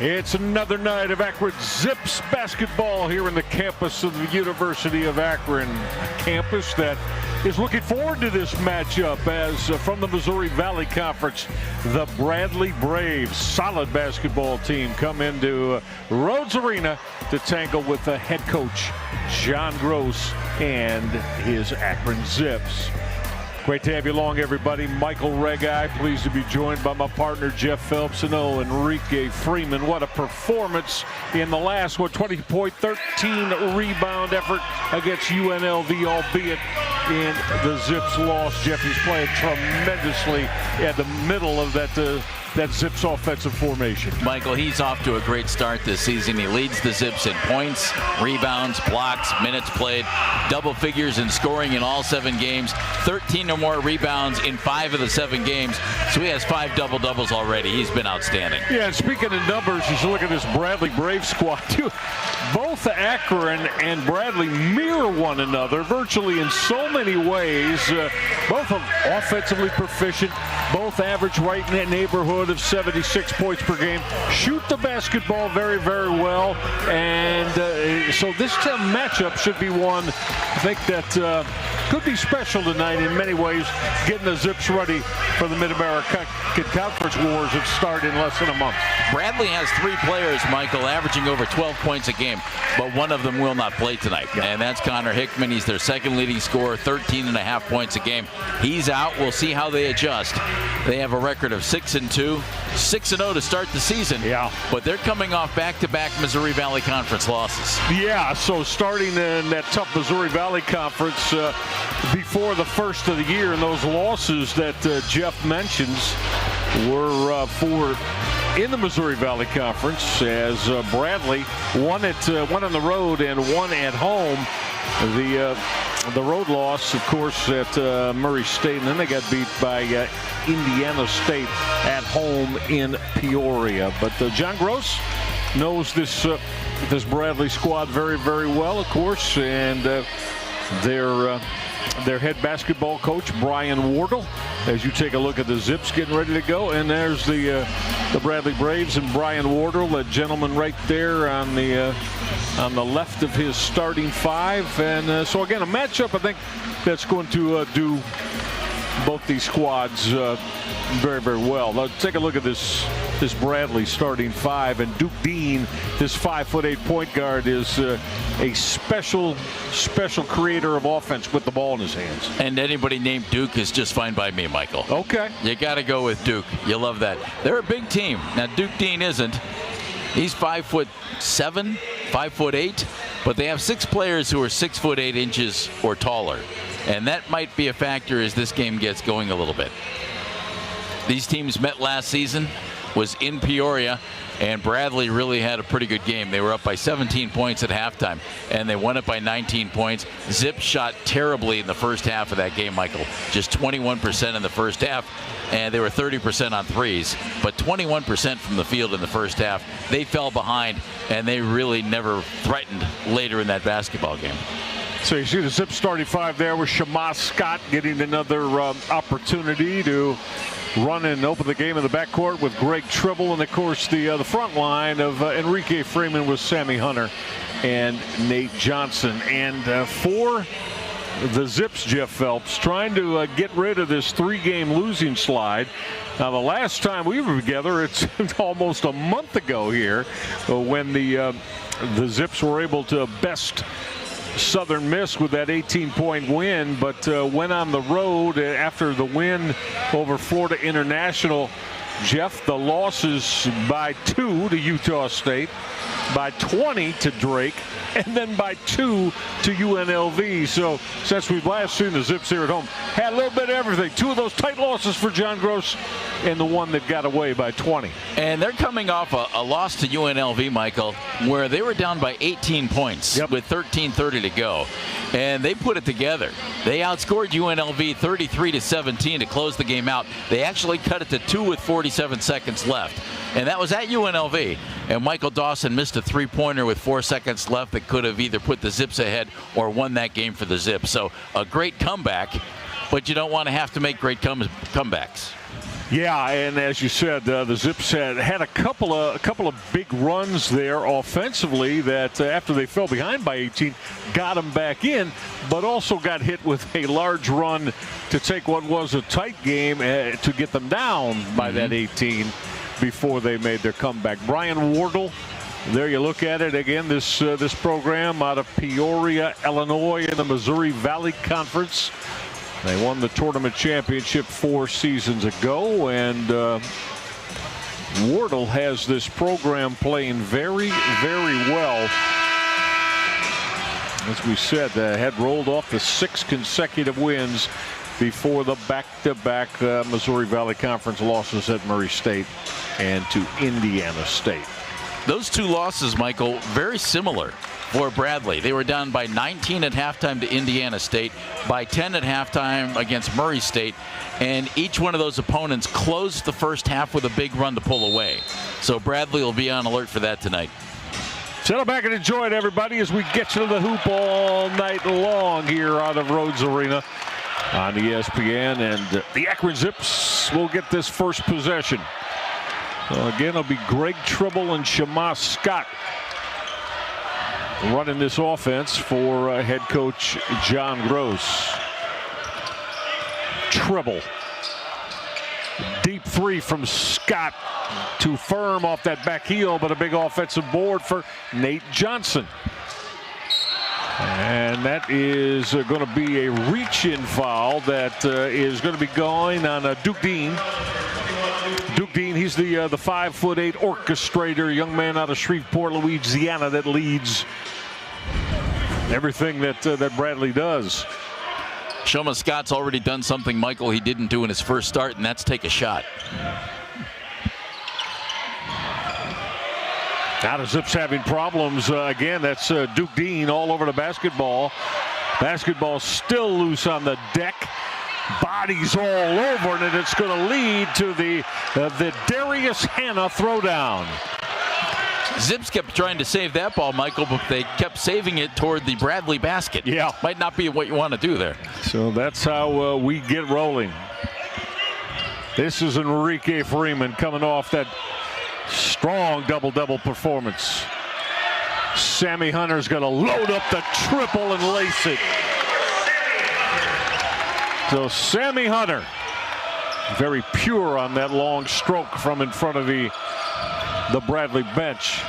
It's another night of Akron Zips basketball here in the campus of the University of Akron. A campus that is looking forward to this matchup as from the Missouri Valley Conference, the Bradley Braves, solid basketball team, come into Rhodes Arena to tangle with the head coach, John Gross, and his Akron Zips. Great to have you along, everybody. Michael Regai, pleased to be joined by my partner, Jeff Phelps, and Enrique Freeman. What a performance in the last 20-point, 13-rebound effort against UNLV, albeit in the Zips loss. Jeffy's playing tremendously at the middle of that Zips offensive formation. Michael, he's off to a great start this season. He leads the Zips in points, rebounds, blocks, minutes played, double figures in scoring in all 7 games, 13 or more rebounds in 5 of the 7 games. So he has 5 double-doubles already. He's been outstanding. Yeah, and speaking of numbers, you look at this Bradley Braves squad. Both Akron and Bradley mirror one another virtually in so many ways. Both are offensively proficient. Both average right in that neighborhood of 76 points per game. Shoot the basketball very, very well. And so this matchup should be one, I think, that could be special tonight in many ways, getting the Zips ready for the Mid-American Conference Wars that start in less than a month. Bradley has 3 players, Michael, averaging over 12 points a game, but one of them will not play tonight, and that's Connor Hickman. He's their second leading scorer, 13.5 points a game. He's out. We'll see how they adjust. They have a record of 6-2, 6-0 to start the season, but they're coming off back-to-back Missouri Valley Conference losses. Yeah, so starting in that tough Missouri Valley Conference before the first of the year, and those losses that Jeff mentions were for in the Missouri Valley Conference, as Bradley one on the road and one at home. The road loss, of course, at Murray State, and then they got beat by Indiana State at home in Peoria. But John Gross knows this Bradley squad very, very well, of course, and their head basketball coach, Brian Wardle, as you take a look at the Zips getting ready to go. And there's the Bradley Braves and Brian Wardle, that gentleman right there on the left of his starting 5. And so again, a matchup I think that's going to do both these squads very, very well. Now take a look at this Bradley starting 5, and Duke Dean, this 5'8" point guard, is a special creator of offense with the ball in his hands. And anybody named Duke is just fine by me, Michael. Okay. You got to go with Duke. You love that. They're a big team. Now Duke Dean isn't. He's 5'7", 5'8", but they have 6 players who are 6'8" or taller. And that might be a factor as this game gets going a little bit. These teams met last season, was in Peoria, and Bradley really had a pretty good game. They were up by 17 points at halftime, and they won it by 19 points. Zip shot terribly in the first half of that game, Michael. Just 21% in the first half, and they were 30% on threes, but 21% from the field in the first half. They fell behind, and they really never threatened later in that basketball game. So you see the Zips starting 5 there with Shamas Scott getting another opportunity to run and open the game in the backcourt with Greg Tribble, and of course the front line of Enrique Freeman with Sammy Hunter and Nate Johnson. And for the Zips, Jeff Phelps, trying to get rid of this 3-game losing slide. Now the last time we were together, it's almost a month ago here, when the Zips were able to best Southern Miss with that 18-point win, but went on the road after the win over Florida International. Jeff, the losses by 2 to Utah State, by 20 to Drake, and then by 2 to UNLV. So since we've last seen the Zips here at home, had a little bit of everything. 2 of those tight losses for John Gross, and the one that got away by 20. And they're coming off a loss to UNLV, Michael, where they were down by 18 points with 13:30 to go. And they put it together. They outscored UNLV 33-17 to close the game out. They actually cut it to 2 with 47 seconds left. And that was at UNLV. And Michael Dawson missed a 3-pointer with 4 seconds left that could have either put the Zips ahead or won that game for the Zips. So a great comeback, but you don't want to have to make great comebacks. Yeah, and as you said, the Zips had a couple of big runs there offensively that after they fell behind by 18, got them back in, but also got hit with a large run to take what was a tight game to get them down by that 18 before they made their comeback. Brian Wardle, there you look at it again. This program out of Peoria, Illinois, in the Missouri Valley Conference. They won the tournament championship 4 seasons ago, and Wardle has this program playing very, very well. As we said, had rolled off the 6 consecutive wins before the back-to-back Missouri Valley Conference losses at Murray State and to Indiana State. Those 2 losses, Michael, very similar for Bradley. They were down by 19 at halftime to Indiana State, by 10 at halftime against Murray State, and each one of those opponents closed the first half with a big run to pull away. So Bradley will be on alert for that tonight. Settle back and enjoy it, everybody, as we get you to the hoop all night long here out of Rhodes Arena on ESPN. And the Akron Zips will get this first possession. So again, it'll be Greg Tribble and Shamas Scott running this offense for head coach John Gross. Tribble. Deep 3 from Scott, too firm off that back heel, but a big offensive board for Nate Johnson. And that is going to be a reach-in foul that is going to be going on Duke Dean. Duke Dean, he's the 5'8" orchestrator, young man out of Shreveport, Louisiana, that leads everything that Bradley does. Shoma Scott's already done something, Michael, he didn't do in his first start, and that's take a shot. Now the Zips having problems again. That's Duke Dean all over the basketball. Basketball still loose on the deck. Bodies all over, and it's going to lead to the Darius Hannah throwdown. Zips kept trying to save that ball, Michael, but they kept saving it toward the Bradley basket. Yeah. Might not be what you want to do there. So that's how we get rolling. This is Enrique Freeman coming off that strong double-double performance. Sammy Hunter's going to load up the triple and lace it. So Sammy Hunter, very pure on that long stroke from in front of the Bradley bench.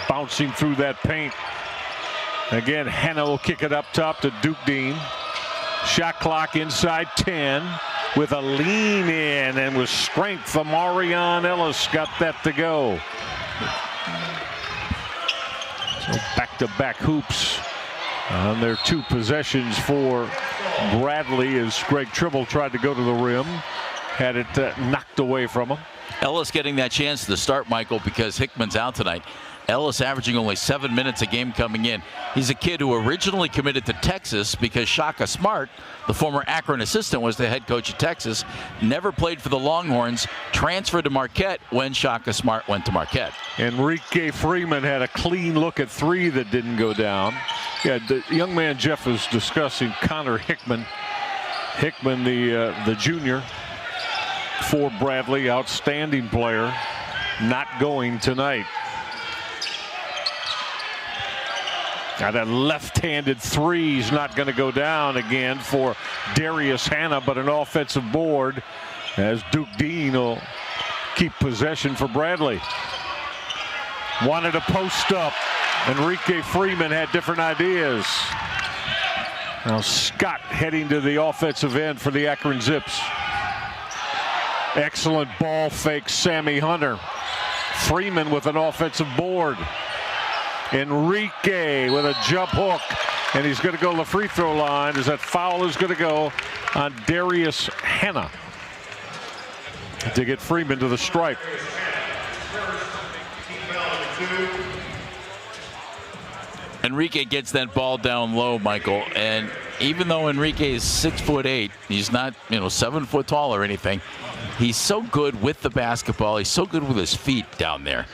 Bouncing through that paint. Again, Hannah will kick it up top to Duke Dean. Shot clock inside 10 with a lean in, and with strength, Amarion Ellis got that to go. So back-to-back hoops on their 2 possessions for Bradley as Greg Tribble tried to go to the rim. Had it knocked away from him. Ellis getting that chance to start, Michael, because Hickman's out tonight. Ellis averaging only 7 minutes a game coming in. He's a kid who originally committed to Texas because Shaka Smart, the former Akron assistant, was the head coach of Texas. Never played for the Longhorns. Transferred to Marquette when Shaka Smart went to Marquette. Enrique Freeman had a clean look at 3 that didn't go down. Yeah, the young man Jeff was discussing, Connor Hickman. Hickman, the junior for Bradley, outstanding player, not going tonight. Now that left-handed 3's not going to go down again for Darius Hannah, but an offensive board as Duke Dean will keep possession for Bradley. Wanted to post up. Enrique Freeman had different ideas. Now Scott heading to the offensive end for the Akron Zips. Excellent ball fake, Sammy Hunter. Freeman with an offensive board. Enrique with a jump hook, and he's going to go to the free throw line as that foul is going to go on Darius Hannah to get Freeman to the stripe. Enrique gets that ball down low, Michael, and even though Enrique is 6'8", he's not 7 foot tall or anything. He's so good with the basketball. He's so good with his feet down there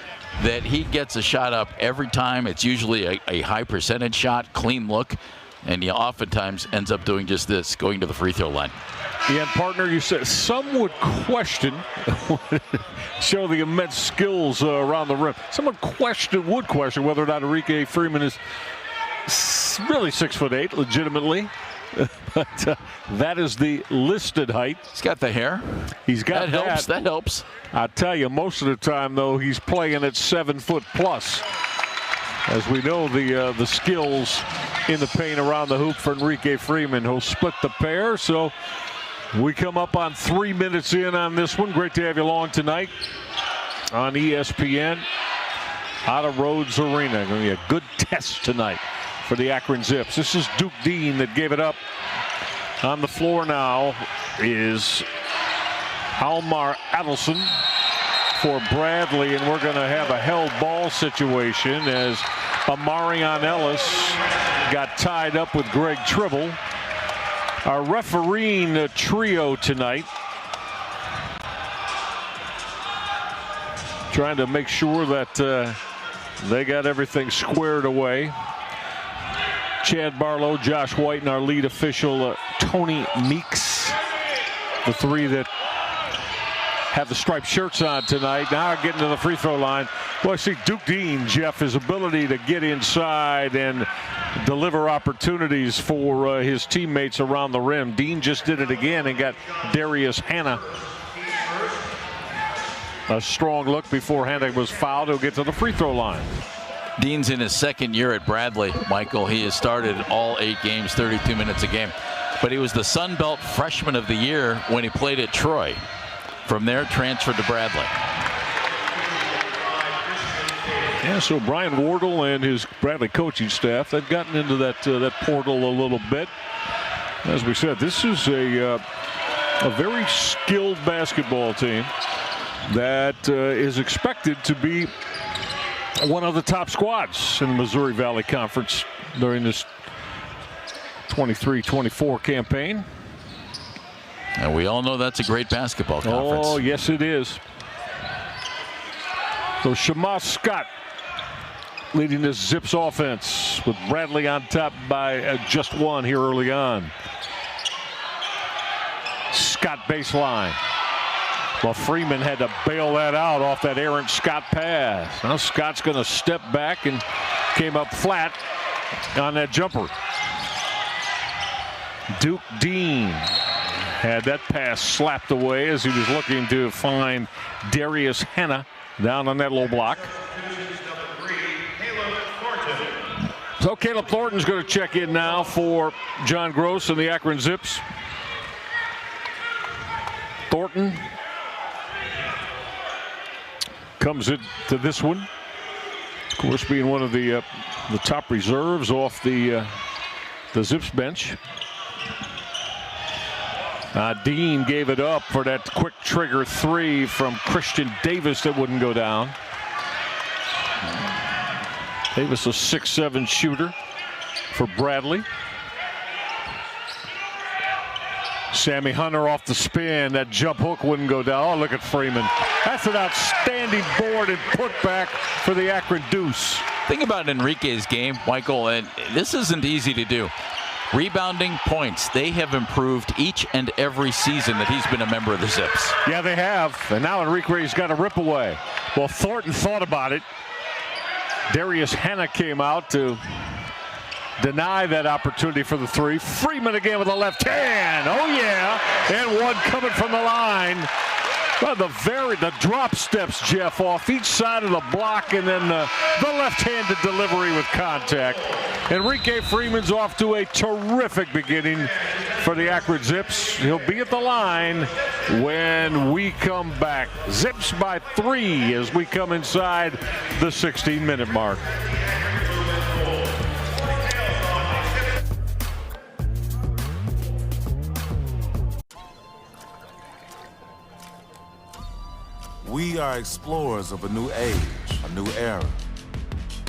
that he gets a shot up every time. It's usually a high percentage shot, clean look. And he oftentimes ends up doing just this, going to the free throw line. Yeah, and partner, you said some would question, show the immense skills around the rim. Someone would question whether or not Enrique Freeman is really 6'8", legitimately. But that is the listed height. He's got the hair. He's got that. That helps. I tell you, most of the time though, he's playing at 7 foot plus. As we know, the skills in the paint around the hoop for Enrique Freeman. He'll split the pair. So we come up on 3 minutes in on this one. Great to have you along tonight on ESPN out of Rhodes Arena. Going to be a good test tonight for the Akron Zips. This is Duke Dean that gave it up. On the floor now is Almar Adelson for Bradley, and we're going to have a held ball situation as Amarion Ellis got tied up with Greg Tribble. Our refereeing trio tonight, trying to make sure that they got everything squared away. Chad Barlow, Josh White, and our lead official, Tony Meeks. The three that have the striped shirts on tonight. Now getting to the free throw line. Well, I see Duke Dean, Jeff, his ability to get inside and deliver opportunities for his teammates around the rim. Dean just did it again and got Darius Hannah. A strong look before Hannah was fouled. He'll get to the free throw line. Dean's in his second year at Bradley, Michael. He has started all 8 games, 32 minutes a game. But he was the Sun Belt Freshman of the Year when he played at Troy. From there, transferred to Bradley. Yeah, so Brian Wardle and his Bradley coaching staff, they've gotten into that portal a little bit. As we said, this is a very skilled basketball team that is expected to be one of the top squads in the Missouri Valley Conference during this 23-24 campaign. And we all know that's a great basketball conference. Oh, yes, it is. So Shamas Scott leading this Zips offense with Bradley on top by just one here early on. Scott baseline. Well, Freeman had to bail that out off that errant Scott pass. Now Scott's going to step back and came up flat on that jumper. Duke Dean had that pass slapped away as he was looking to find Darius Hannah down on that low block. So Caleb Thornton's going to check in now for John Gross and the Akron Zips. Thornton comes into this one, of course, being one of the top reserves off the Zips bench. Dean gave it up for that quick trigger 3 from Christian Davis that wouldn't go down. Davis, a 6'7" shooter for Bradley. Sammy Hunter off the spin. That jump hook wouldn't go down. Oh, look at Freeman. That's an outstanding board and putback for the Akron Deuce. Think about Enrique's game, Michael, and this isn't easy to do. Rebounding, points, they have improved each and every season that he's been a member of the Zips. Yeah, they have. And now Enrique's got a rip away. Well, Thornton thought about it. Darius Hannah came out to deny that opportunity for the 3. Freeman again with a left hand. Oh, yeah. And one coming from the line. Well, the drop steps, Jeff, off each side of the block, and then the left-handed delivery with contact. Enrique Freeman's off to a terrific beginning for the Akron Zips. He'll be at the line when we come back. Zips by 3 as we come inside the 16-minute mark. We are explorers of a new age, a new era,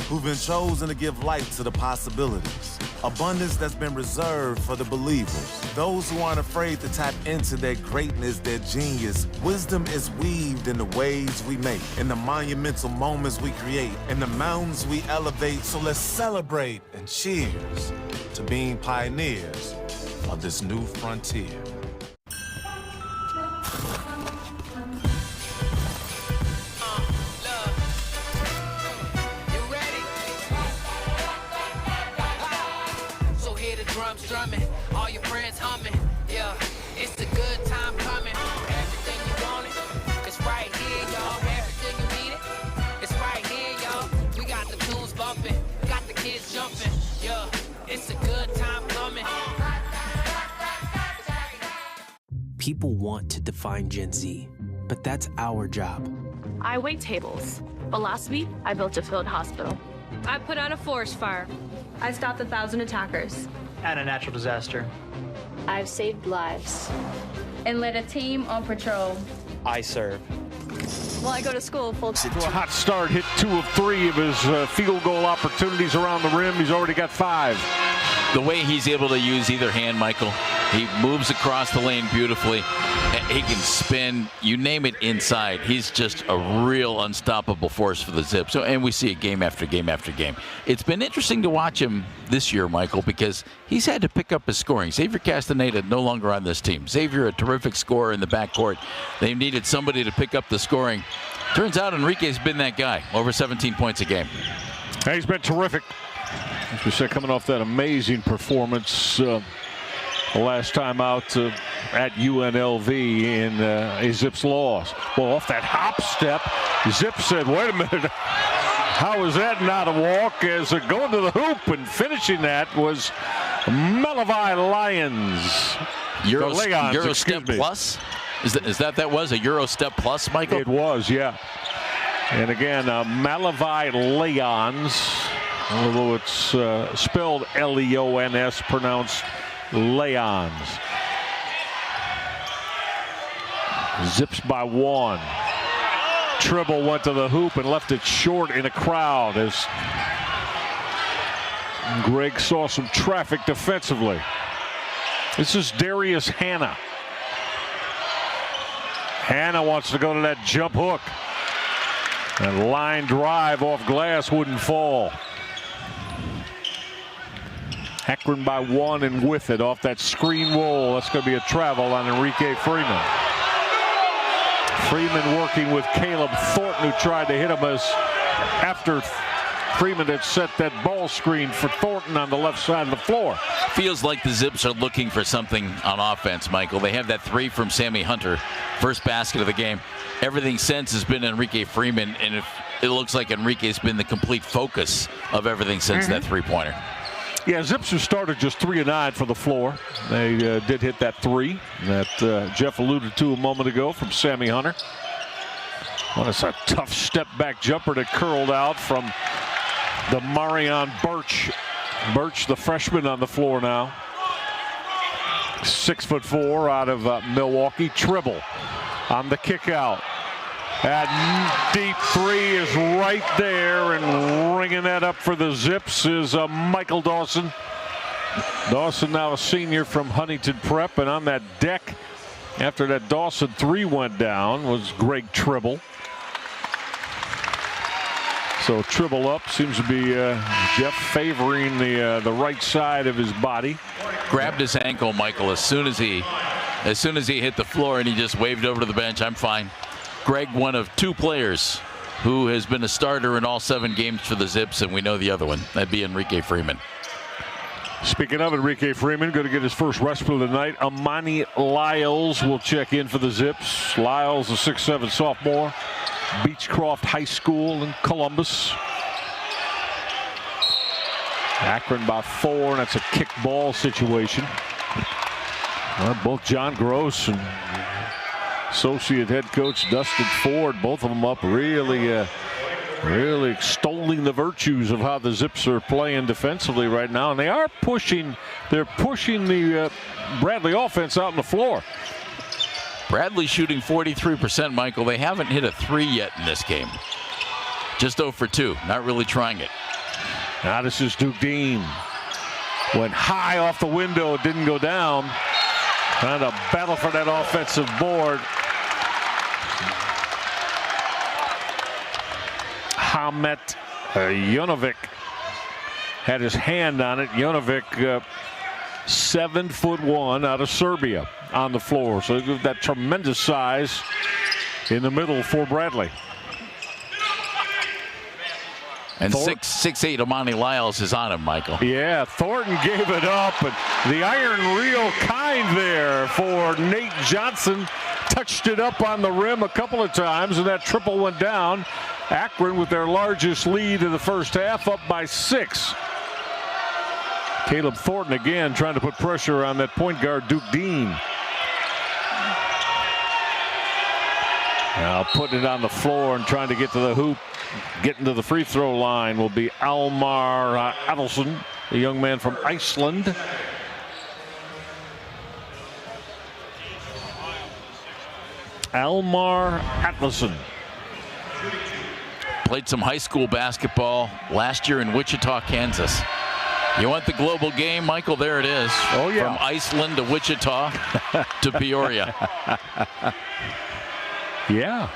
who've been chosen to give light to the possibilities. Abundance that's been reserved for the believers. Those who aren't afraid to tap into their greatness, their genius. Wisdom is weaved in the waves we make, in the monumental moments we create, in the mountains we elevate. So let's celebrate and cheers to to being pioneers of this new frontier. So hear the drums drumming, all your friends humming. Yeah, it's a good time coming. Everything you wanted, it's right here, y'all. Everything you needed, it's right here, y'all. We got the tunes bumping, got the kids jumping. Yeah, it's a good time coming. People want to define Gen Z, but that's our job. I wait tables, but last week I built a field hospital. I put out a forest fire. I stopped 1,000 attackers. And a natural disaster. I've saved lives. And led a team on patrol. I serve. Well, I go to school full time. To a hot start, hit 2 of 3 of his field goal opportunities around the rim. He's already got 5. The way he's able to use either hand, Michael, he moves across the lane beautifully. He can spin, you name it, inside. He's just a real unstoppable force for the Zips. So, and we see it game after game after game. It's been interesting to watch him this year, Michael, because he's had to pick up his scoring. Xavier Castaneda no longer on this team. Xavier, a terrific scorer in the backcourt. They needed somebody to pick up the scoring. Turns out Enrique's been that guy, over 17 points a game. He's been terrific. As we said, coming off that amazing performance the last time out at UNLV in a Zips loss. Well, off that hop step, Zips said, wait a minute, how is that not a walk? As going to the hoop and finishing that was Malavi Lions. Euro step plus? Is that was a Euro step plus, Michael? It was, yeah. And again, Malavi Leons, although it's spelled Leons, pronounced Leons. Zips by 1. Tribble went to the hoop and left it short in a crowd as Greg saw some traffic defensively. This is Darius Hannah. Hannah wants to go to that jump hook. And line drive off glass wouldn't fall. Akron by 1 and with it off that screen roll. That's going to be a travel on Enrique Freeman. Freeman working with Caleb Thornton, who tried to hit him after Freeman had set that ball screen for Thornton on the left side of the floor. Feels like the Zips are looking for something on offense, Michael. They have that 3 from Sammy Hunter, first basket of the game. Everything since has been Enrique Freeman, and it looks like Enrique's been the complete focus of everything since that 3-pointer. Yeah, Zips have started just 3 of 9 for the floor. They did hit that 3 that Jeff alluded to a moment ago from Sammy Hunter. Well, it's a tough step back jumper that curled out from the Marion Birch. Birch, the freshman, on the floor now. 6'4" out of Milwaukee. Tribble on the kick out. That deep 3 is right there, and ringing that up for the Zips is Michael Dawson. Dawson now a senior from Huntington Prep, and on that deck after that Dawson 3 went down was Greg Tribble. So Tribble up, seems to be Jeff favoring the right side of his body. Grabbed his ankle, Michael, as soon as he hit the floor, and he just waved over to the bench. I'm fine. Greg, one of 2 players who has been a starter in all 7 games for the Zips, and we know the other one. That'd be Enrique Freeman. Speaking of Enrique Freeman, going to get his first rest for the night. Amani Lyles will check in for the Zips. Lyles, a 6'7" sophomore, Beechcroft High School in Columbus. Akron by 4, and that's a kick ball situation. Well, both John Gross and associate head coach Dustin Ford, both of them up really extolling the virtues of how the Zips are playing defensively right now, and they're pushing the Bradley offense out on the floor. Bradley shooting 43%, Michael. They haven't hit a 3 yet in this game. Just 0 for 2, not really trying it. Now this is Duke Dean. Went high off the window, didn't go down. Trying to battle for that offensive board. Hamet Jonovic had his hand on it. Jonovic, 7'1" out of Serbia on the floor. So that tremendous size in the middle for Bradley. And 6'8" Amani Lyles is on him, Michael. Yeah, Thornton gave it up, and the iron real kind there for Nate Johnson. Touched it up on the rim a couple of times, and that triple went down. Akron with their largest lead in the first half, up by 6. Caleb Thornton again trying to put pressure on that point guard, Duke Dean. Now putting it on the floor and trying to get to the hoop. Getting to the free throw line will be Almar Adelson, a young man from Iceland. Almar Adelson. Played some high school basketball last year in Wichita, Kansas. You want the global game, Michael? There it is. Oh, yeah. From Iceland to Wichita to Peoria. Yeah.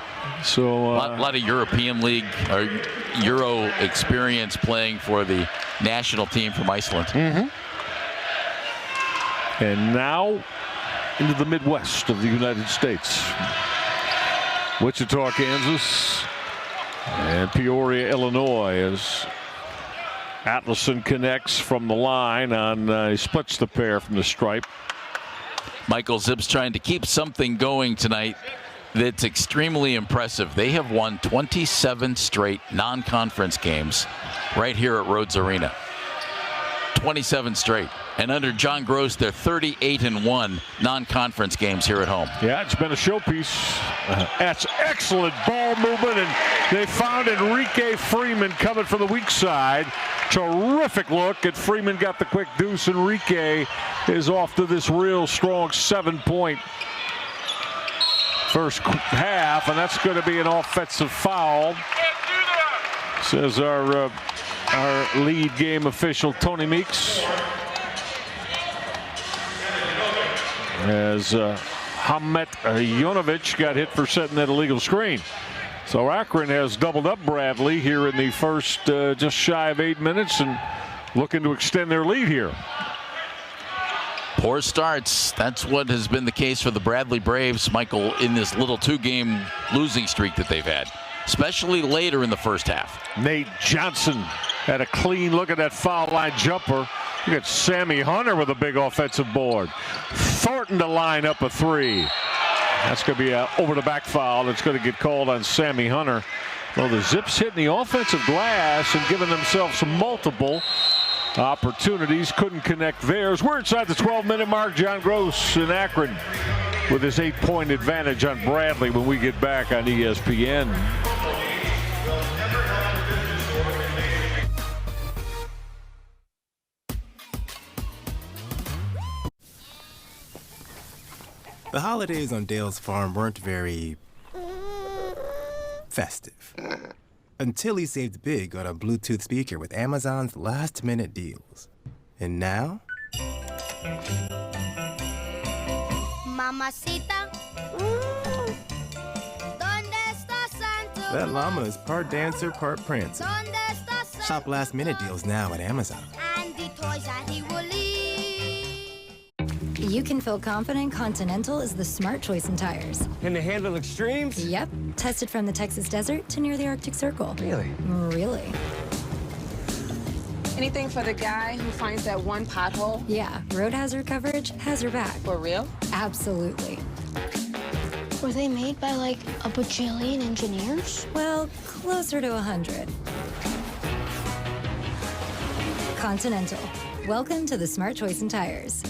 So a lot of European League or Euro experience playing for the national team from Iceland. And now into the Midwest of the United States. Wichita, Kansas, and Peoria, Illinois, as Adelson connects from the line on he splits the pair from the stripe. Michael Zips trying to keep something going tonight that's extremely impressive. They have won 27 straight non-conference games right here at Rhodes Arena. 27 straight. And under John Gross, they're 38-1 non-conference games here at home. Yeah, it's been a showpiece. That's excellent ball movement, and they found Enrique Freeman coming from the weak side. Terrific look, and Freeman got the quick deuce. Enrique is off to this real strong 7-point first half, and that's going to be an offensive foul, says our lead game official Tony Meeks, as Hamet Jonovic got hit for setting that illegal screen. So Akron has doubled up Bradley here in the first just shy of 8 minutes and looking to extend their lead here. Poor starts. That's what has been the case for the Bradley Braves, Michael, in this little 2-game losing streak that they've had, especially later in the first half. Nate Johnson had a clean look at that foul line jumper. Look at Sammy Hunter with a big offensive board. Thornton to line up a 3. That's going to be an over-the-back foul. It's going to get called on Sammy Hunter. Well, the Zips hitting the offensive glass and giving themselves multiple opportunities. Couldn't connect theirs. We're inside the 12-minute mark. John Gross in Akron with his 8-point advantage on Bradley when we get back on ESPN. The holidays on Dale's farm weren't very festive. Until he saved big on a Bluetooth speaker with Amazon's last-minute deals. And now? Mamacita. That llama is part dancer, part prancer. Shop last-minute deals now at Amazon. And the toys that he will leave. You can feel confident Continental is the smart choice in tires. Can they handle extremes? Yep. Tested from the Texas desert to near the Arctic Circle. Really? Really. Anything for the guy who finds that one pothole? Yeah, road hazard coverage has your back. For real? Absolutely. Were they made by like a bajillion engineers? Well, closer to 100. Continental. Welcome to the smart choice in tires.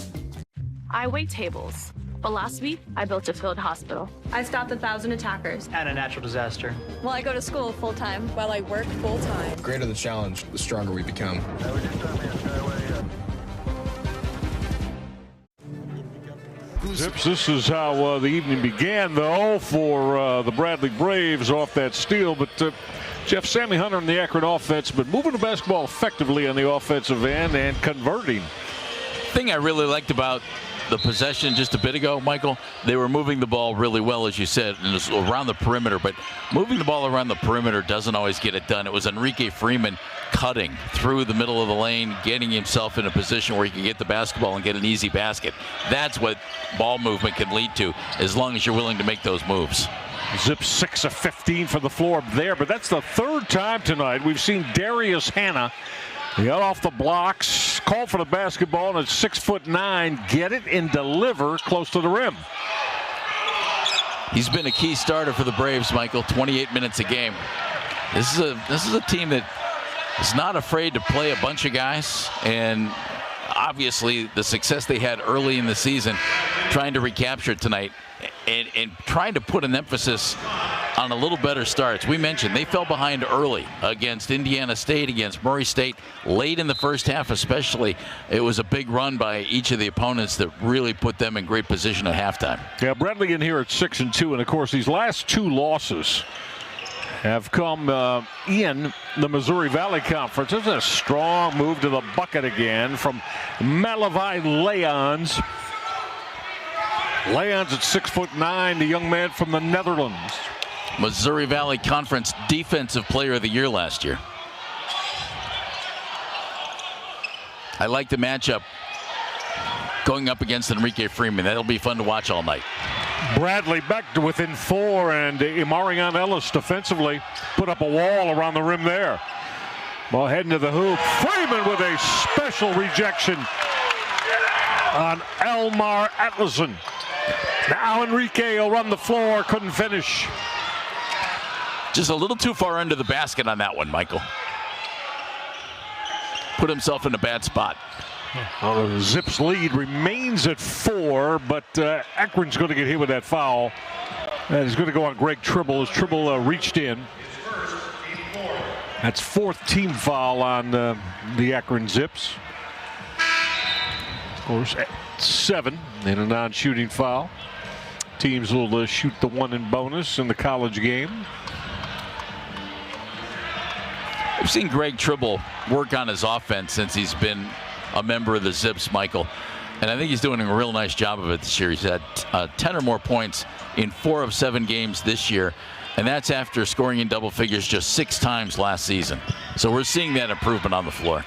I wait tables. But last week, I built a field hospital. I stopped 1,000 attackers. And a natural disaster. Well, I go to school full-time while I work full-time. The greater the challenge, the stronger we become. Zips, this is how the evening began, though, for the Bradley Braves off that steal. But Jeff, Sammy Hunter and the Akron offense, but moving the basketball effectively on the offensive end and converting. Thing I really liked about the possession just a bit ago, Michael, they were moving the ball really well, as you said, and it was around the perimeter. But moving the ball around the perimeter doesn't always get it done. It was Enrique Freeman cutting through the middle of the lane, getting himself in a position where he can get the basketball and get an easy basket. That's what ball movement can lead to, as long as you're willing to make those moves. Zips 6 of 15 for the floor there, but that's the third time tonight we've seen Darius Hannah get off the blocks, call for the basketball, and at 6'9", get it and deliver close to the rim. He's been a key starter for the Braves, Michael. 28 minutes a game. This is a team that is not afraid to play a bunch of guys, and obviously the success they had early in the season, trying to recapture it tonight and trying to put an emphasis on a little better starts. We mentioned they fell behind early against Indiana State, against Murray State, late in the first half especially. It was a big run by each of the opponents that really put them in great position at halftime. Yeah, Bradley in here at 6-2, and of course these last two losses have come in the Missouri Valley Conference. This is a strong move to the bucket again from Malavi Leons. Leons at 6'9", the young man from the Netherlands. Missouri Valley Conference Defensive Player of the Year last year. I like the matchup going up against Enrique Freeman. That'll be fun to watch all night. Bradley back to within 4, and Imarion Ellis defensively put up a wall around the rim there. Ball heading to the hoop. Freeman with a special rejection on Elmar Atlason. Now Enrique will run the floor, couldn't finish. Just a little too far under the basket on that one, Michael. Put himself in a bad spot. Well, the Zips lead remains at 4, but Akron's going to get hit with that foul. And it's going to go on Greg Tribble as Tribble reached in. That's 4th team foul on the Akron Zips. Of course, 7 in a non-shooting foul. Teams will shoot the 1 in bonus in the college game. We've seen Greg Tribble work on his offense since he's been a member of the Zips, Michael. And I think he's doing a real nice job of it this year. He's had 10 or more points in 4 of 7 games this year. And that's after scoring in double figures just 6 times last season. So we're seeing that improvement on the floor.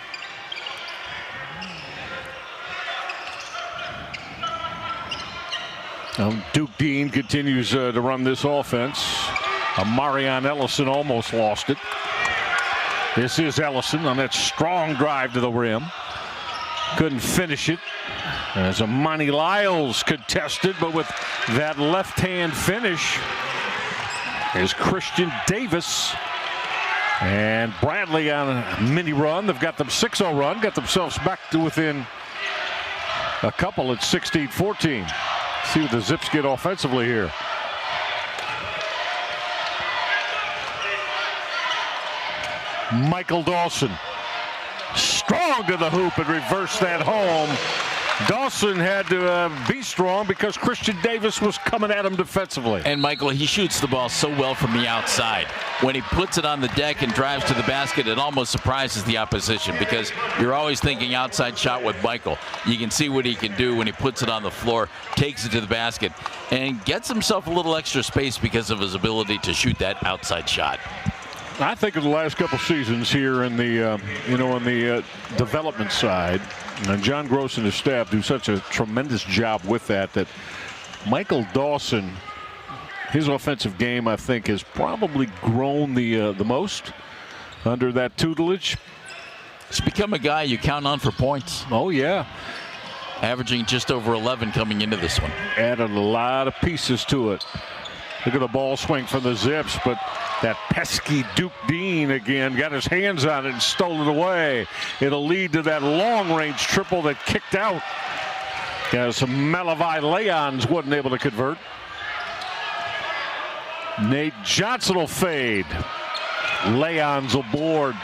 Duke Dean continues to run this offense. Marion Ellison almost lost it. This is Ellison on that strong drive to the rim. Couldn't finish it. As Amani Lyles contested, but with that left-hand finish is Christian Davis. And Bradley on a mini run. They've got them 6-0 run. Got themselves back to within a couple at 16-14. See what the Zips get offensively here. Michael Dawson. Strong to the hoop and reversed that home. Dawson had to be strong because Christian Davis was coming at him defensively. And Michael, he shoots the ball so well from the outside. When he puts it on the deck and drives to the basket, it almost surprises the opposition because you're always thinking outside shot with Michael. You can see what he can do when he puts it on the floor, takes it to the basket, and gets himself a little extra space because of his ability to shoot that outside shot. I think of the last couple seasons here in the, on the development side, and John Gross and his staff do such a tremendous job with that, that Michael Dawson, his offensive game, I think, has probably grown the most under that tutelage. He's become a guy you count on for points. Oh, yeah. Averaging just over 11 coming into this one. Added a lot of pieces to it. Look at the ball swing from the Zips, but that pesky Duke Dean again got his hands on it and stole it away. It'll lead to that long-range triple that kicked out. As Malavi Leons wasn't able to convert. Nate Johnson will fade. Leons will board.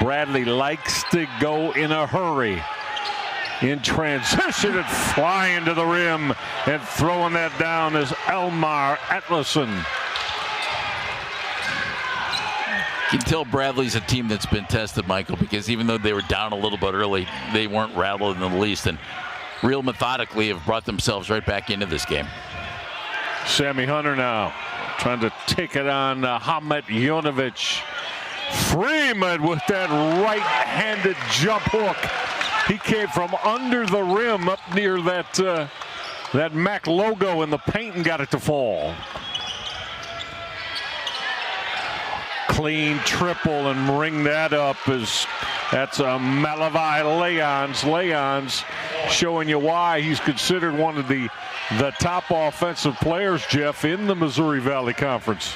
Bradley likes to go in a hurry. In transition and flying to the rim and throwing that down is Elmar Atlason. You can tell Bradley's a team that's been tested, Michael, because even though they were down a little bit early, they weren't rattled in the least. And real methodically have brought themselves right back into this game. Sammy Hunter now trying to take it on Hamet Jonovic. Freeman with that right-handed jump hook. He came from under the rim up near that Mac logo in the paint and got it to fall. Clean triple and ring that up that's a Malavai Leons. Leons showing you why he's considered one of the top offensive players, Jeff, in the Missouri Valley Conference.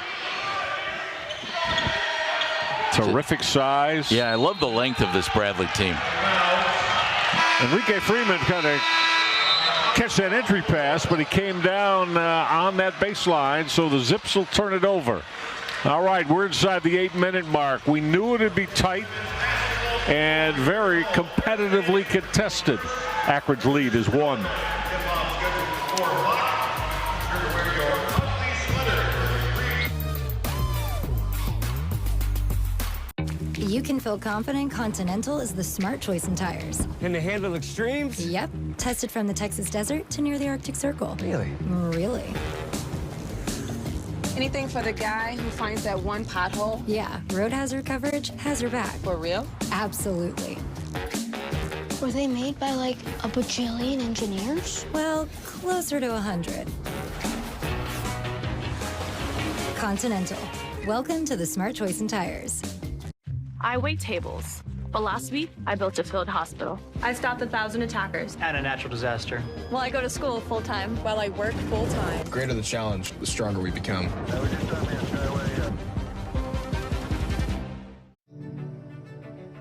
Terrific size. Yeah, I love the length of this Bradley team. Enrique Freeman kind of catch that entry pass, but he came down on that baseline, so the Zips will turn it over. All right, we're inside the 8-minute mark. We knew it would be tight and very competitively contested. Akron's lead is 1. You can feel confident Continental is the smart choice in tires. Can they handle extremes? Yep. Tested from the Texas desert to near the Arctic Circle. Really? Really. Anything for the guy who finds that one pothole? Yeah, road hazard coverage has your back. For real? Absolutely. Were they made by like a bajillion engineers? Well, closer to 100. Continental. Welcome to the smart choice in tires. I wait tables, but last week I built a field hospital. I stopped 1,000 attackers. And a natural disaster. Well, I go to school full-time while I work full-time. The greater the challenge, the stronger we become.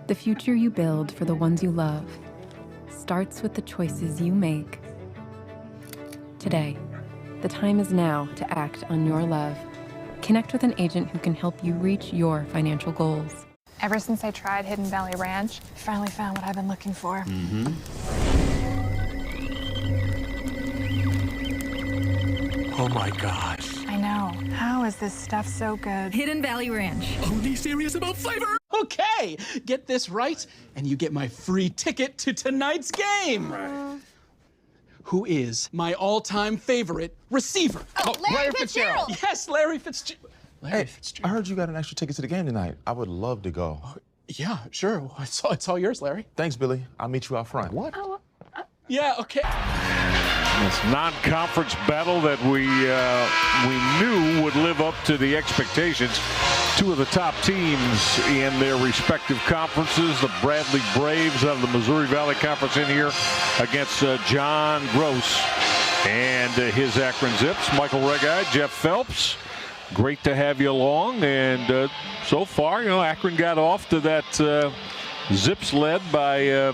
The future you build for the ones you love starts with the choices you make. Today, the time is now to act on your love. Connect with an agent who can help you reach your financial goals. Ever since I tried Hidden Valley Ranch, I finally found what I've been looking for. Oh my gosh. I know. How is this stuff so good? Hidden Valley Ranch. Only serious about flavor. Okay, get this right, and you get my free ticket to tonight's game. Who is my all-time favorite receiver? Oh, Larry Fitzgerald. Yes, Larry Fitzgerald. Hey, I heard you got an extra ticket to the game tonight. I would love to go. Yeah, sure. It's all yours, Larry. Thanks, Billy. I'll meet you out front. What? Yeah, okay. This non-conference battle that we knew would live up to the expectations. Two of the top teams in their respective conferences, the Bradley Braves out of the Missouri Valley Conference in here against John Gross and his Akron Zips. Michael Regai, Jeff Phelps. Great to have you along, and so far, Akron got off to that Zips led by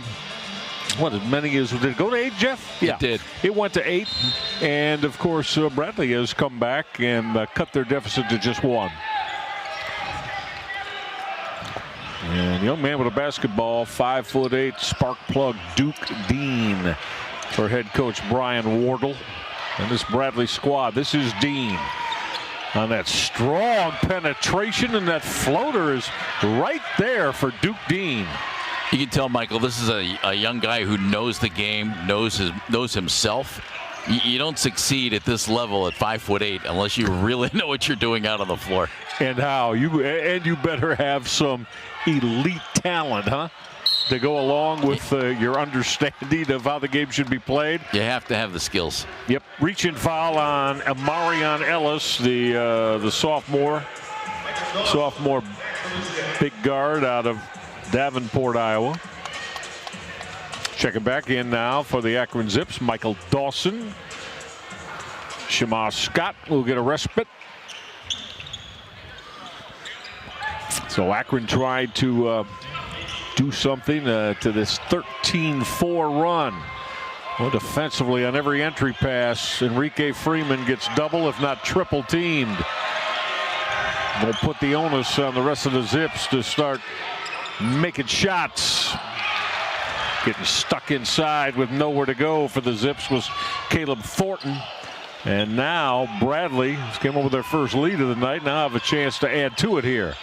what, as many as, did it go to 8, Jeff? Yeah, it did. It went to 8, and of course Bradley has come back and cut their deficit to just 1. And young man with a basketball, 5'8", spark plug Duke Dean for head coach Brian Wardle and this Bradley squad. This is Dean. On that strong penetration, and that floater is right there for Duke Dean. You can tell, Michael, this is a young guy who knows the game, knows himself. You don't succeed at this level at 5'8" unless you really know what you're doing out on the floor. And how you better have some elite talent, huh? To go along with your understanding of how the game should be played. You have to have the skills. Yep. Reach and foul on Amarion Ellis, the sophomore big guard out of Davenport, Iowa. Checking back in now for the Akron Zips, Michael Dawson. Shema Scott will get a respite. So Akron tried to do something to this 13-4 run. Well, defensively on every entry pass, Enrique Freeman gets double, if not triple teamed. We'll put the onus on the rest of the Zips to start making shots. Getting stuck inside with nowhere to go for the Zips was Caleb Thornton. And now Bradley has came up with their first lead of the night. Now have a chance to add to it here.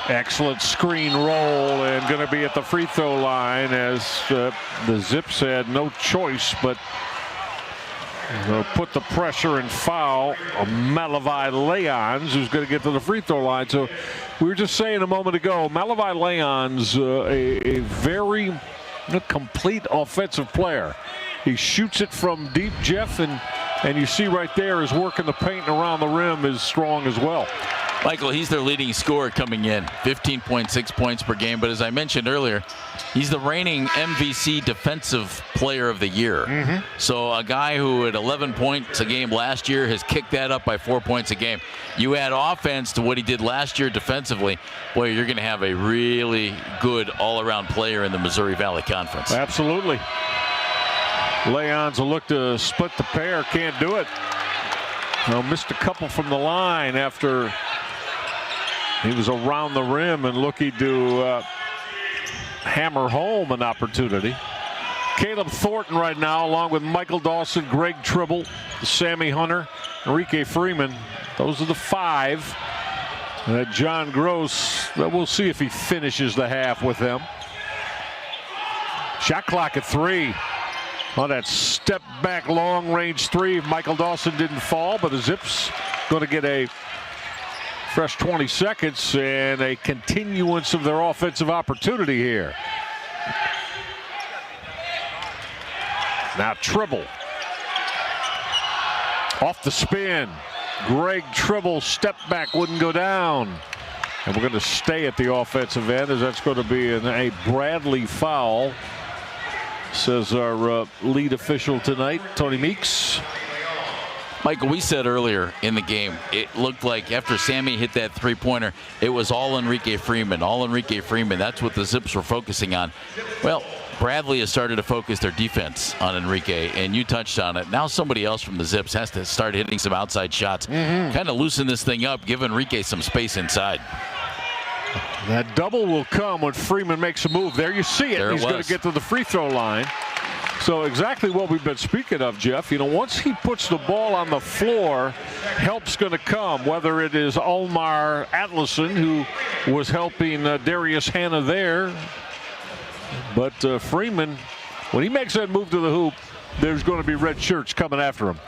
Excellent screen roll, and going to be at the free throw line as the Zips had no choice but put the pressure and foul of Malavi Leons, who's going to get to the free throw line. So we were just saying a moment ago, Malavi Leons, a very complete offensive player. He shoots it from deep, Jeff, and you see right there his work in the paint and around the rim is strong as well. Michael, he's their leading scorer coming in, 15.6 points per game. But as I mentioned earlier, he's the reigning MVC Defensive Player of the Year. So a guy who had 11 points a game last year has kicked that up by 4 points a game. You add offense to what he did last year defensively, boy, you're going to have a really good all-around player in the Missouri Valley Conference. Absolutely. Leons will look to split the pair, can't do it. Missed a couple from the line after he was around the rim and looking to hammer home an opportunity. Caleb Thornton right now, along with Michael Dawson, Greg Tribble, Sammy Hunter, Enrique Freeman. Those are the five. John Gross, we'll see if he finishes the half with them. Shot clock at 3. On that step back long range 3, Michael Dawson didn't fall, but the Zips going to get a fresh 20 seconds and a continuance of their offensive opportunity here. Now Tribble. Off the spin. Greg Tribble step back, wouldn't go down. And we're going to stay at the offensive end as that's going to be a Bradley foul, says our lead official tonight, Tony Meeks. Michael, we said earlier in the game, it looked like after Sammy hit that three-pointer, it was all Enrique Freeman, all Enrique Freeman. That's what the Zips were focusing on. Well, Bradley has started to focus their defense on Enrique, and you touched on it. Now somebody else from the Zips has to start hitting some outside shots, kind of loosen this thing up, give Enrique some space inside. That double will come when Freeman makes a move. There you see it. He's going to get to the free throw line. So exactly what we've been speaking of, Jeff. You know, once he puts the ball on the floor, help's going to come, whether it is Omar Atlason, who was helping Darius Hanna there. But Freeman, when he makes that move to the hoop, there's going to be red shirts coming after him.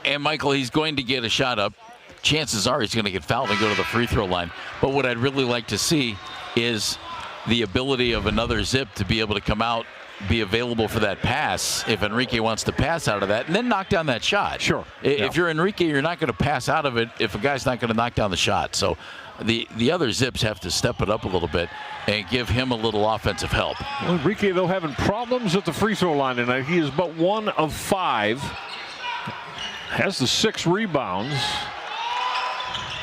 And, Michael, he's going to get a shot up. Chances are he's going to get fouled and go to the free throw line. But what I'd really like to see is the ability of another Zip to be able to come out, be available for that pass if Enrique wants to pass out of that, and then knock down that shot. Sure. If you're Enrique, you're not going to pass out of it if a guy's not going to knock down the shot. So the other Zips have to step it up a little bit and give him a little offensive help. Well, Enrique, though, having problems at the free throw line tonight. He is but 1 of 5. Has the 6 rebounds.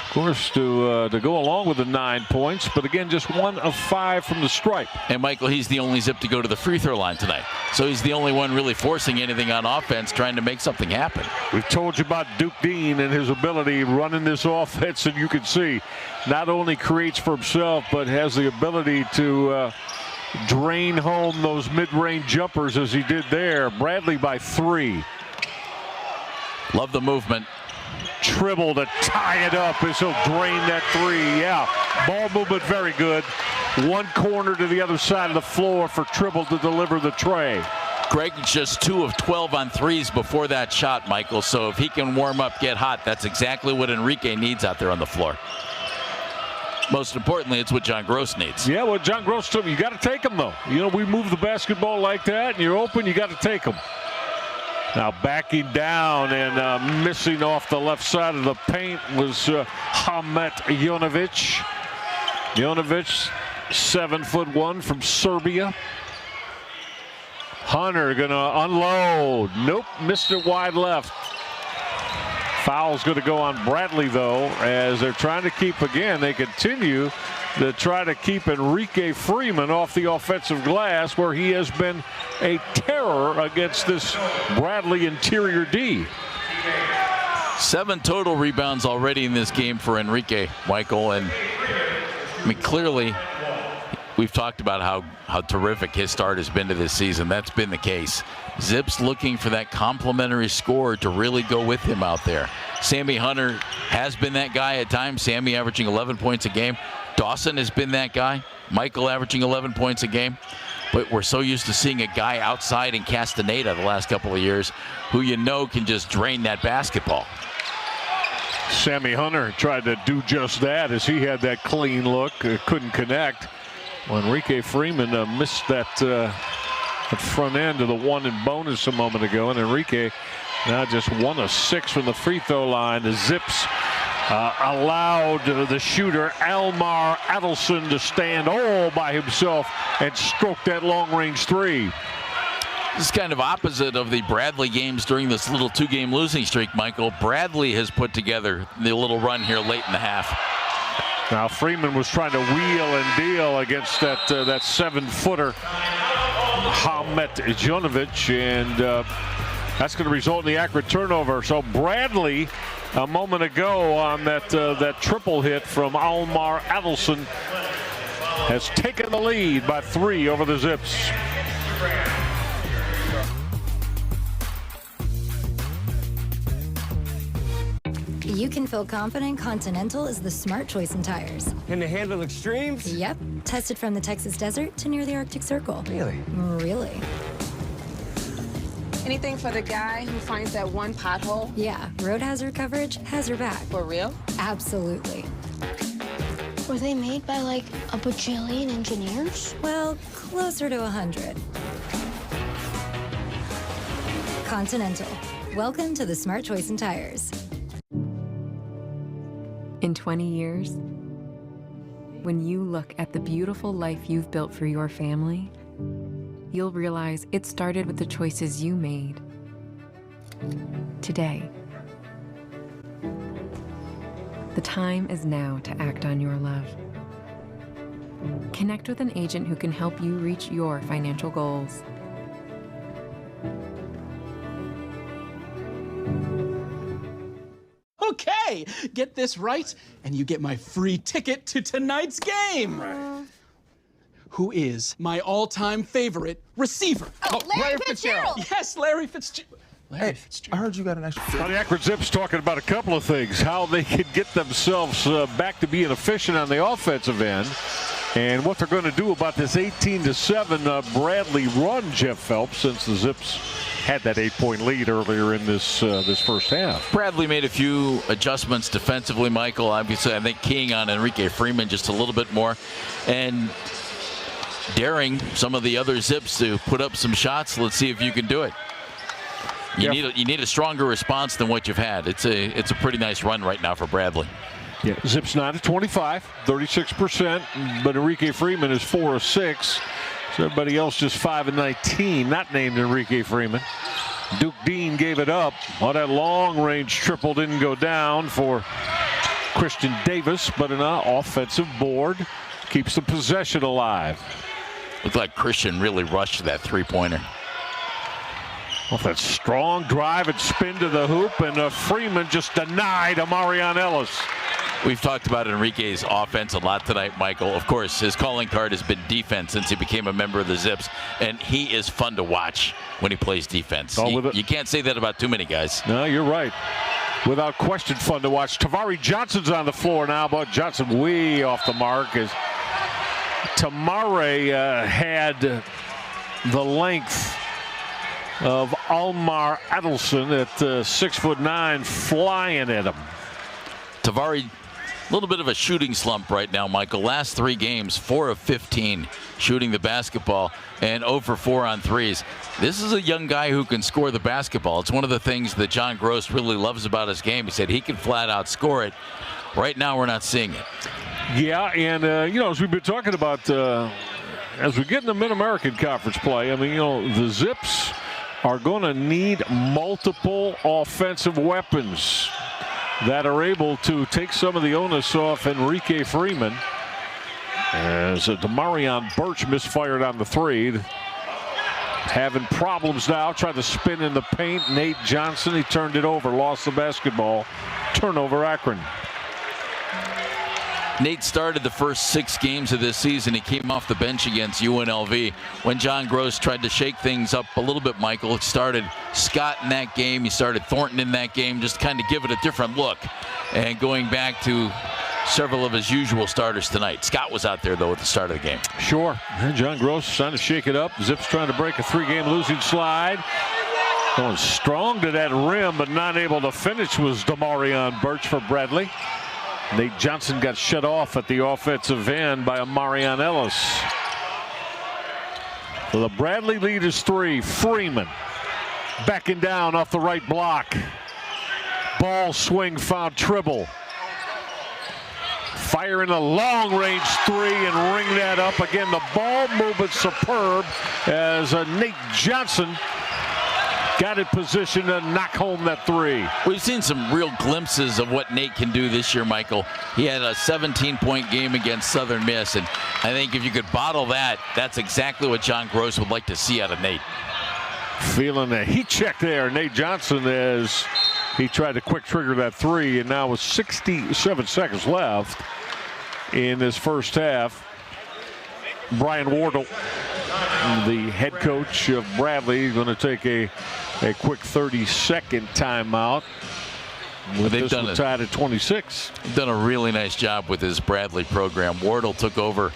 Of course, to go along with the 9 points, but again, just 1 of 5 from the stripe. And Michael, he's the only Zip to go to the free throw line tonight. So he's the only one really forcing anything on offense, trying to make something happen. We've told you about Duke Dean and his ability running this offense, and you can see not only creates for himself, but has the ability to drain home those mid-range jumpers as he did there. Bradley by 3. Love the movement. Tribble to tie it up as he'll drain that 3. Yeah, ball movement very good. One corner to the other side of the floor for Tribble to deliver the tray. Greg just 2 of 12 on threes before that shot, Michael. So if he can warm up, get hot, that's exactly what Enrique needs out there on the floor. Most importantly, it's what John Gross needs. Yeah, well, John Gross, you got to take him, though. You know, we move the basketball like that, and you're open, you got to take him. Now backing down and missing off the left side of the paint was Hamet Jonovic. Jonovic, 7'1" from Serbia. Hunter gonna unload. Nope, missed it wide left. Foul's gonna go on Bradley though, as they're trying to keep, again, they continue to try to keep Enrique Freeman off the offensive glass, where he has been a terror against this Bradley interior D. 7 total rebounds already in this game for Enrique, Michael. And I mean, clearly, we've talked about how terrific his start has been to this season. That's been the case. Zips looking for that complimentary scorer to really go with him out there. Sammy Hunter has been that guy at times. Sammy averaging 11 points a game. Dawson has been that guy. Michael averaging 11 points a game. But we're so used to seeing a guy outside in Castaneda the last couple of years who can just drain that basketball. Sammy Hunter tried to do just that as he had that clean look, couldn't connect. Well, Enrique Freeman missed that front end of the one in bonus a moment ago, and Enrique now just 1 of 6 from the free throw line. The Zips allowed the shooter Almar Adelson to stand all by himself and stroke that long-range three. This is kind of opposite of the Bradley games during this little 2-game losing streak, Michael. Bradley has put together the little run here late in the half. Now Freeman was trying to wheel and deal against that 7-footer Hamet Jonovic, and that's going to result in the Akron turnover. So Bradley, a moment ago on that triple hit from Almar Adelson, has taken the lead by 3 over the Zips. You can feel confident Continental is the smart choice in tires. Can they handle extremes? Yep. Tested from the Texas desert to near the Arctic Circle. Really? Really. Anything for the guy who finds that one pothole? Yeah, road hazard coverage has your back. For real? Absolutely. Were they made by like a bajillion engineers? Well, closer to 100. Continental. Welcome to the smart choice in tires. In 20 years, when you look at the beautiful life you've built for your family, you'll realize it started with the choices you made today. The time is now to act on your love. Connect with an agent who can help you reach your financial goals. Okay, get this right, and you get my free ticket to tonight's game. Who is my all-time favorite receiver? Larry Fitzgerald. Yes, Larry Fitzgerald. Hey, I heard you got an extra. Well, the Akron Zips talking about a couple of things: how they could get themselves back to being efficient on the offensive end, and what they're going to do about this 18-7 Bradley run, Jeff Phelps, since the Zips had that 8-point lead earlier in this first half. Bradley made a few adjustments defensively, Michael. Obviously, I think keying on Enrique Freeman just a little bit more, and daring some of the other Zips to put up some shots. Let's see if you can do it. You need a stronger response than what you've had. It's a pretty nice run right now for Bradley. Yeah, Zips 9 of 25, 36%, but Enrique Freeman is 4 of 6. So everybody else just 5 of 19, not named Enrique Freeman. Duke Dean gave it up. Well, that long-range triple didn't go down for Christian Davis, but an offensive board keeps the possession alive. Looked like Christian really rushed that three-pointer. Well, that strong drive and spin to the hoop, and Freeman just denied Amarion Ellis. We've talked about Enrique's offense a lot tonight, Michael. Of course, his calling card has been defense since he became a member of the Zips, and he is fun to watch when he plays defense. You can't say that about too many guys. No, you're right. Without question, fun to watch. Tavari Johnson's on the floor now, but Johnson way off the mark as Tamare had the length of Almar Adelson at 6'9", flying at him. Tavari, a little bit of a shooting slump right now, Michael. Last 3 games, 4 of 15 shooting the basketball and 0 for 4 on threes. This is a young guy who can score the basketball. It's one of the things that John Gross really loves about his game. He said he can flat out score it. Right now, we're not seeing it. Yeah, and as we've been talking about, as we get in the Mid-American Conference play, I mean, the Zips are going to need multiple offensive weapons that are able to take some of the onus off Enrique Freeman. As Demarion Birch misfired on the 3. Having problems now, tried to spin in the paint. Nate Johnson, he turned it over, lost the basketball. Turnover, Akron. Nate started the first 6 games of this season. He came off the bench against UNLV. When John Gross tried to shake things up a little bit, Michael, it started Scott in that game. He started Thornton in that game, just kind of give it a different look. And going back to several of his usual starters tonight. Scott was out there, though, at the start of the game. Sure. And John Gross trying to shake it up. Zips trying to break a 3-game losing slide. Going strong to that rim, but not able to finish was Damarion Birch for Bradley. Nate Johnson got shut off at the offensive end by Amarion Ellis. So the Bradley lead is 3. Freeman backing down off the right block. Ball swing found Tribble. Firing a long-range 3 and ring that up. Again, the ball movement superb as Nate Johnson got it positioned to knock home that 3. We've seen some real glimpses of what Nate can do this year, Michael. He had a 17-point game against Southern Miss, and I think if you could bottle that, that's exactly what John Gross would like to see out of Nate. Feeling a heat check there, Nate Johnson, as he tried to quick trigger that 3, and now with 67 seconds left in this first half, Brian Wardle, the head coach of Bradley, going to take a quick 30-second timeout. They've done tied at 26. Done a really nice job with his Bradley program. Wardle took over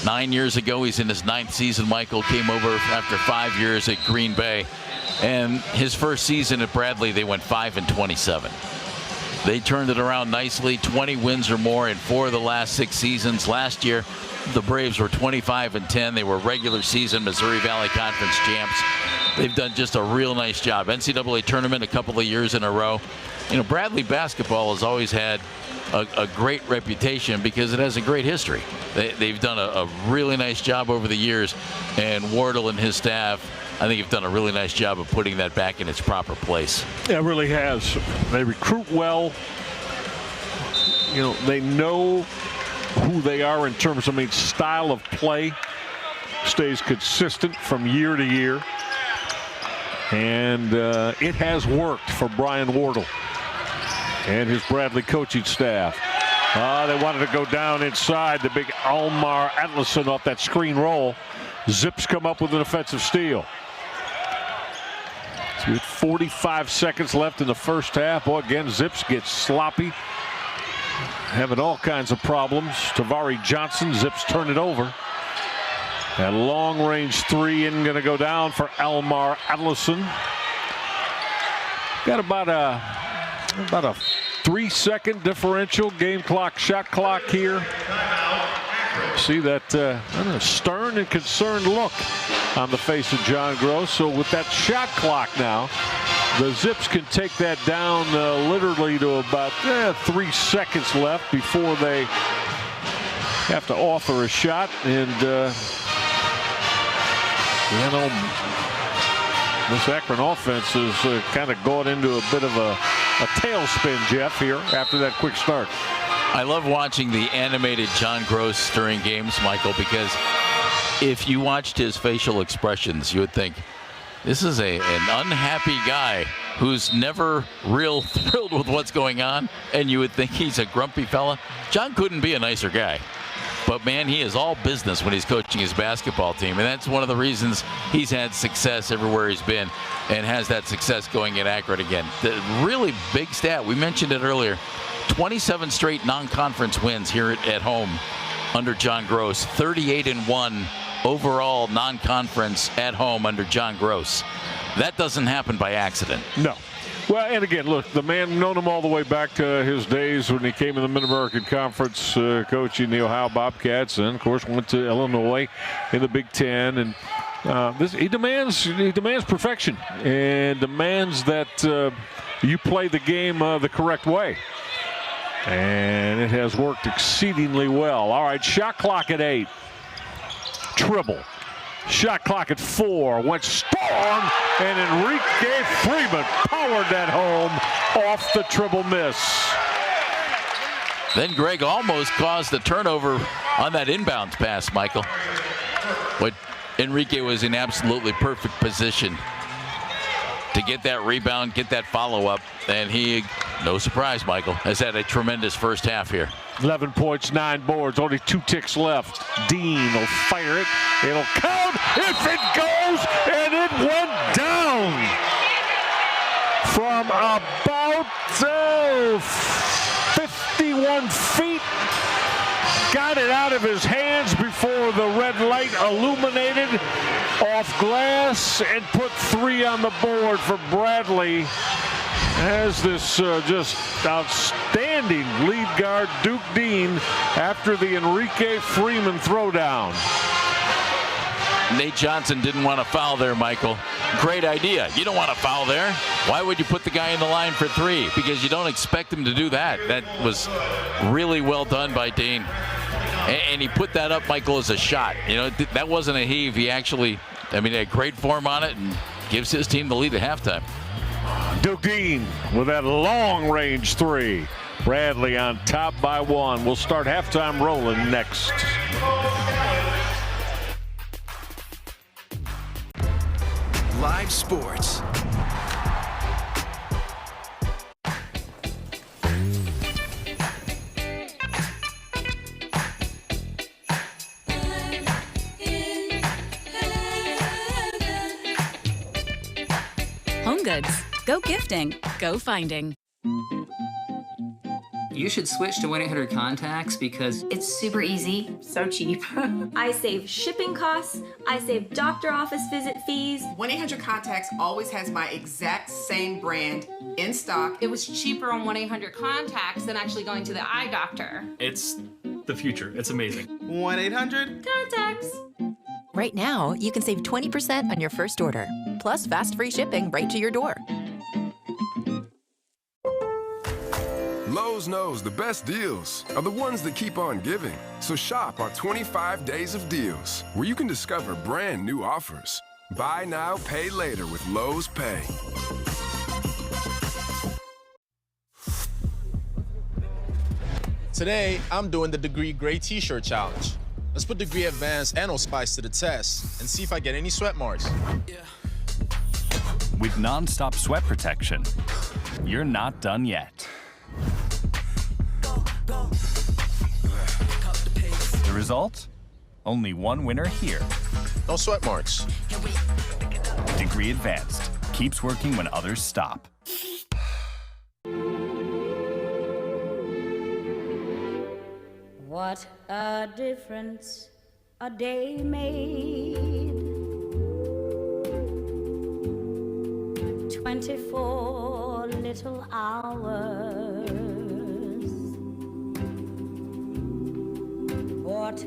9 years ago. He's in his 9th season. Michael came over after 5 years at Green Bay, and his first season at Bradley, they went 5-27. They turned it around nicely, 20 wins or more in 4 of the last 6 seasons. Last year, the Braves were 25-10. They were regular season Missouri Valley Conference champs. They've done just a real nice job. NCAA tournament a couple of years in a row. You know, Bradley basketball has always had a great reputation because it has a great history. They've done a really nice job over the years, and Wardle and his staff, I think, have done a really nice job of putting that back in its proper place. Yeah, it really has. They recruit well. You know, they know who they are in terms of, style of play stays consistent from year to year. And it has worked for Brian Wardle and his Bradley coaching staff. They wanted to go down inside. The big Almar Atlason off that screen roll. Zips come up with an offensive steal. So with 45 seconds left in the first half. Boy, again, Zips gets sloppy. Having all kinds of problems. Tavari Johnson, Zips turn it over. That long-range 3 isn't going to go down for Almar Atlason. Got about a 3-second differential game clock, shot clock here. See that stern and concerned look on the face of John Gross. So with that shot clock now, the Zips can take that down literally to about 3 seconds left before they have to offer a shot. And this Akron offense has kind of gone into a bit of a tailspin, Jeff, here after that quick start. I love watching the animated John Gross during games, Michael, because if you watched his facial expressions, you would think this is an unhappy guy who's never real thrilled with what's going on, and you would think he's a grumpy fella. John couldn't be a nicer guy. But, man, he is all business when he's coaching his basketball team. And that's one of the reasons he's had success everywhere he's been and has that success going at Akron again. The really big stat, we mentioned it earlier, 27 straight non-conference wins here at home under John Gross. 38-1 overall non-conference at home under John Gross. That doesn't happen by accident. No. Well, and again, look, the man, known him all the way back to his days when he came in the Mid-American Conference coaching the Ohio Bobcats, and of course went to Illinois in the Big Ten. And he demands perfection and demands that you play the game the correct way. And it has worked exceedingly well. All right, shot clock at 8. Tribble. Shot clock at 4, went strong, and Enrique Freeman powered that home off the Tribble miss. Then Greg almost caused the turnover on that inbounds pass, Michael. But Enrique was in absolutely perfect position to get that rebound, get that follow-up, and he, no surprise, Michael, has had a tremendous first half here. 11 points, 9 boards, only 2 ticks left. Dean will fire it. It'll count if it goes, and it went down from about 51 feet. Got it out of his hands before the red light illuminated off glass and put 3 on the board for Bradley. Has this just outstanding lead guard, Duke Dean, after the Enrique Freeman throwdown. Nate Johnson didn't want to foul there, Michael. Great idea. You don't want to foul there. Why would you put the guy in the line for 3? Because you don't expect him to do that. That was really well done by Dean. And he put that up, Michael, as a shot. You know, that wasn't a heave. He actually, had great form on it and gives his team the lead at halftime. Duke Dean with that long-range 3. Bradley on top by 1. We'll start halftime rolling next. Live sports. Home Goods. Go gifting. Go finding. You should switch to 1-800-CONTACTS because it's super easy, so cheap. I save shipping costs, I save doctor office visit fees. 1-800-CONTACTS always has my exact same brand in stock. It was cheaper on 1-800-CONTACTS than actually going to the eye doctor. It's the future. It's amazing. 1-800-CONTACTS. Right now, you can save 20% on your first order, plus fast free shipping right to your door. Lowe's knows the best deals are the ones that keep on giving. So shop our 25 days of deals, where you can discover brand new offers. Buy now, pay later with Lowe's Pay. Today, I'm doing the Degree Gray T-shirt challenge. Let's put Degree Advanced and Spice to the test and see if I get any sweat marks. With non-stop sweat protection, you're not done yet. The result? Only one winner here. No sweat marks. Degree Advanced. Keeps working when others stop. What a difference a day made. 24 little hours. What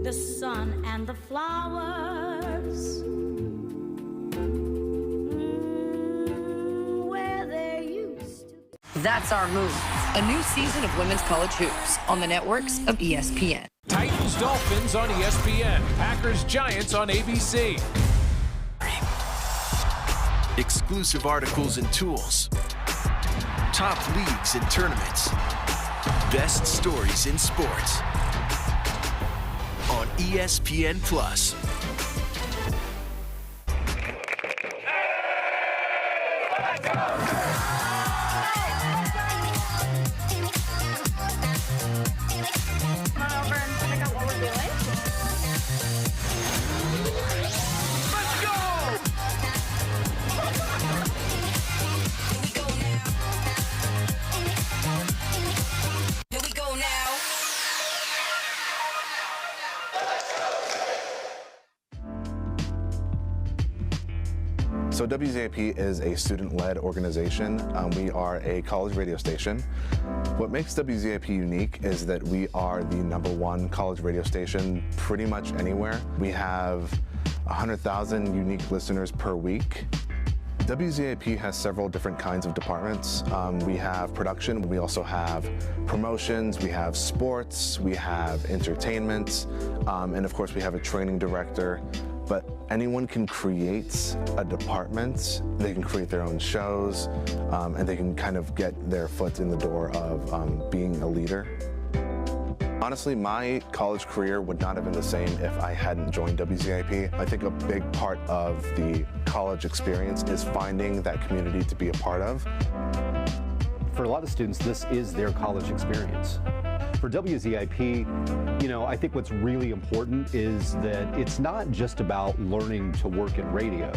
the sun and the flowers. Where they used to. That's our move. A new season of women's college hoops on the networks of ESPN. Titans Dolphins on ESPN. Packers Giants on ABC. Exclusive articles and tools. Top leagues and tournaments. Best stories in sports. On ESPN Plus. So WZAP is a student-led organization. We are a college radio station. What makes WZAP unique is that we are the #1 college radio station pretty much anywhere. We have 100,000 unique listeners per week. WZAP has several different kinds of departments. We have production, we also have promotions, we have sports, we have entertainment, and of course we have a training director. But anyone can create a department, they can create their own shows, and they can kind of get their foot in the door of being a leader. Honestly, my college career would not have been the same if I hadn't joined WZAP. I think a big part of the college experience is finding that community to be a part of. For a lot of students, this is their college experience. For WZIP, I think what's really important is that it's not just about learning to work in radio.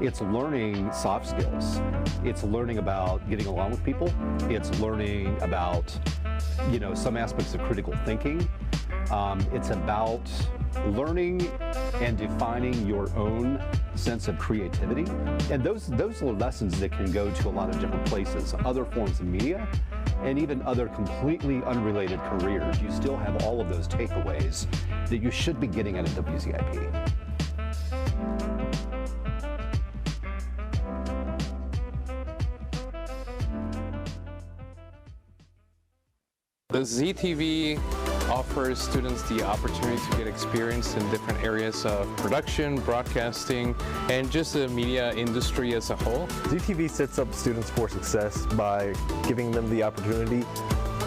It's learning soft skills. It's learning about getting along with people. It's learning about some aspects of critical thinking. It's about learning and defining your own sense of creativity. And those are lessons that can go to a lot of different places, other forms of media, and even other completely unrelated careers. You still have all of those takeaways that you should be getting at a WZIP. The ZTV offers students the opportunity to get experience in different areas of production, broadcasting, and just the media industry as a whole. ZTV sets up students for success by giving them the opportunity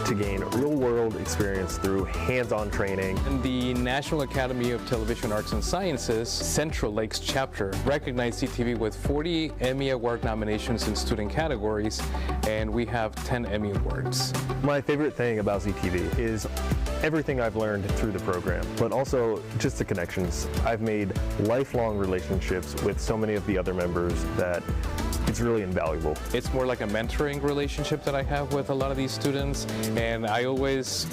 to gain real-world experience through hands-on training. And the National Academy of Television Arts and Sciences Central Lakes chapter recognized ZTV with 40 Emmy Award nominations in student categories, and we have 10 Emmy Awards. My favorite thing about ZTV is everything I've learned through the program, but also just the connections. I've made lifelong relationships with so many of the other members that it's really invaluable. It's more like a mentoring relationship that I have with a lot of these students, and I always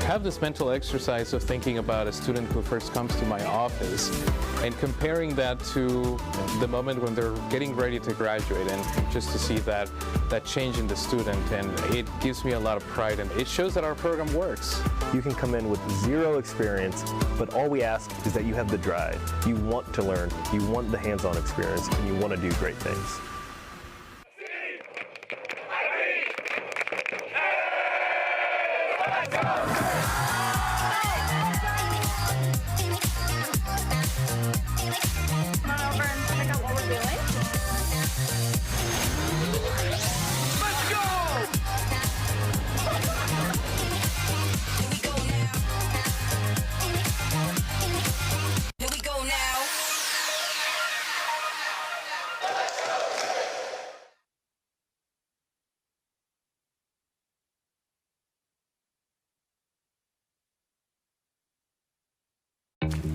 have this mental exercise of thinking about a student who first comes to my office and comparing that to the moment when they're getting ready to graduate, and just to see that change in the student, and it gives me a lot of pride, and it shows that our program works. You can come in with zero experience, but all we ask is that you have the drive. You want to learn, you want the hands-on experience, and you want to do great things.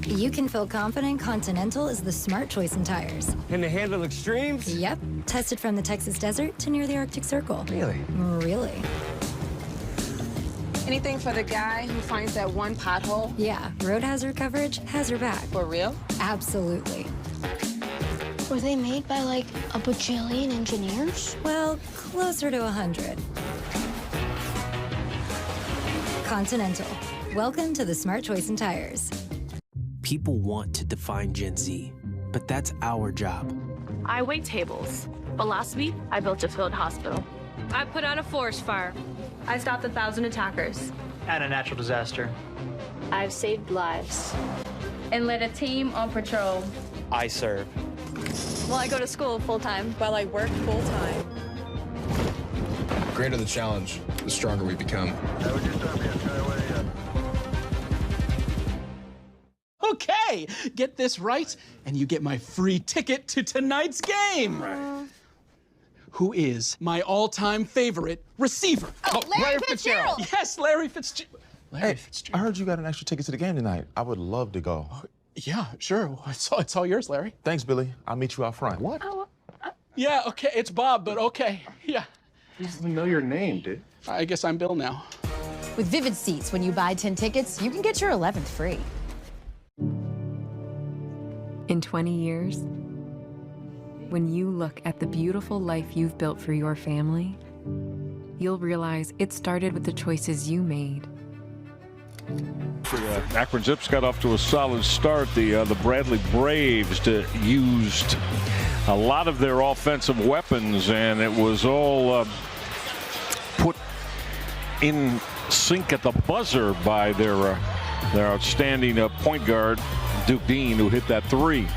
You can feel confident Continental is the smart choice in tires. Can they handle extremes? Yep. Tested from the Texas desert to near the Arctic Circle. Really? Really. Anything for the guy who finds that one pothole? Yeah, road hazard coverage has your back. For real? Absolutely. Were they made by like a bajillion engineers? Well, closer to 100. Continental. Welcome to the smart choice in tires. People want to define Gen Z, but that's our job. I wait tables, but last week I built a field hospital. I put out a forest fire. I stopped 1,000 attackers. And a natural disaster. I've saved lives. And led a team on patrol. I serve. Well, I go to school full-time. While I work full-time. The greater the challenge, the stronger we become. Okay, get this right, and you get my free ticket to tonight's game. Right. Who is my all-time favorite receiver? Oh, Larry Fitzgerald. Yes, Larry Fitzgerald. Hey, I heard you got an extra ticket to the game tonight. I would love to go. Yeah, sure. It's all yours, Larry. Thanks, Billy. I'll meet you out front. What? Yeah, okay, it's Bob, but okay. Yeah. He doesn't know your name, dude. I guess I'm Bill now. With Vivid Seats, when you buy 10 tickets, you can get your 11th free. In 20 years, when you look at the beautiful life you've built for your family, you'll realize it started with the choices you made. Akron Zips got off to a solid start. The Bradley Braves used a lot of their offensive weapons, and it was all put in sync at the buzzer by their outstanding point guard, Duke Dean, who hit that three.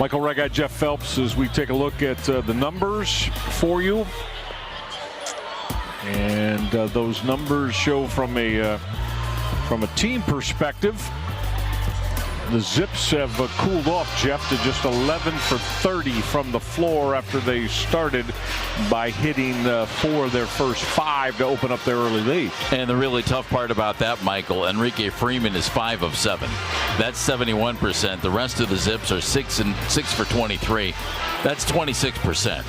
Michael Regai, Jeff Phelps, as we take a look at the numbers for you. And those numbers show from a team perspective, the Zips have cooled off, Jeff, to just 11 for 30 from the floor after they started by hitting 4 of their first 5 to open up their early lead. And the really tough part about that, Michael, Enrique Freeman is 5 of 7. That's 71%. The rest of the Zips are 6 for 23. That's 26%.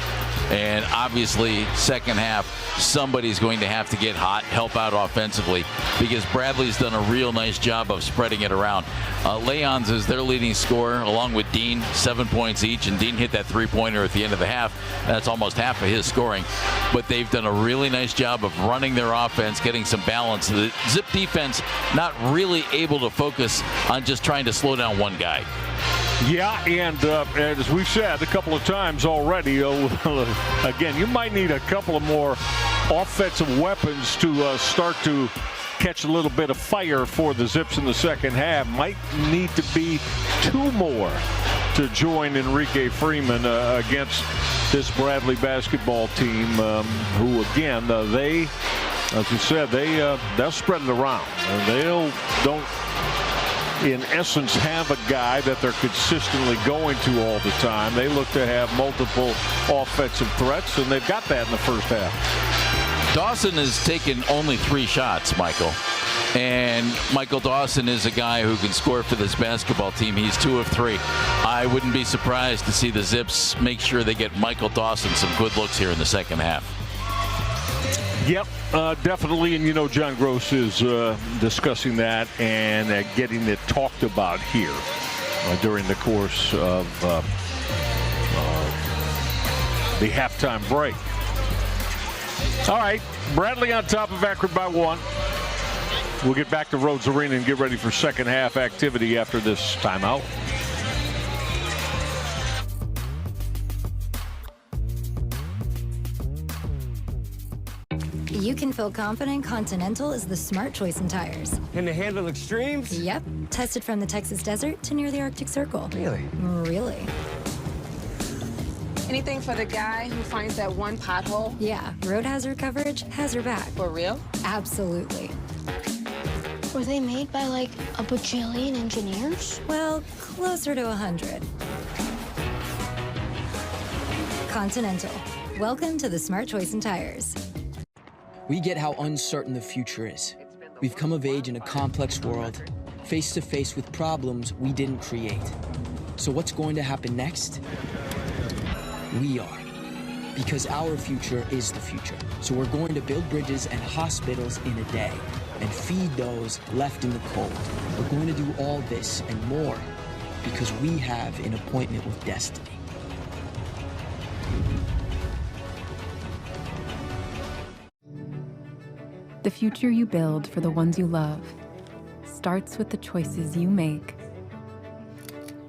And obviously, second half, somebody's going to have to get hot, help out offensively, because Bradley's done a real nice job of spreading it around. Leon's is their leading scorer, along with Dean, 7 points each, and Dean hit that three-pointer at the end of the half. That's almost half of his scoring. But they've done a really nice job of running their offense, getting some balance. The Zip defense not really able to focus on just trying to slow down one guy. Yeah, and as we've said a couple of times already, again, you might need a couple of more offensive weapons to start to catch a little bit of fire for the Zips in the second half. Might need to be 2 more to join Enrique Freeman against this Bradley basketball team, who, again, they, as you said, they'll spread it around. And don't in essence have a guy that they're consistently going to all the time. They look to have multiple offensive threats, and they've got that in the first half. Dawson has taken only 3 shots, Michael. And Michael Dawson is a guy who can score for this basketball team. He's 2 of 3. I wouldn't be surprised to see the Zips make sure they get Michael Dawson some good looks here in the second half. Yep, definitely. And, John Gross is discussing that and getting it talked about here during the course of the halftime break. All right, Bradley on top of Akron by 1. We'll get back to Rhodes Arena and get ready for second half activity after this timeout. You can feel confident Continental is the smart choice in tires. Can they handle extremes? Yep. Tested from the Texas desert to near the Arctic Circle. Really? Really. Anything for the guy who finds that one pothole? Yeah, road hazard coverage has your back. For real? Absolutely. Were they made by like a bajillion engineers? Well, closer to 100. Continental. Welcome to the smart choice in tires. We get how uncertain the future is. We've come of age in a complex world, face to face with problems we didn't create. So what's going to happen next? We are. Because our future is the future. So we're going to build bridges and hospitals in a day and feed those left in the cold. We're going to do all this and more because we have an appointment with destiny. The future you build for the ones you love starts with the choices you make.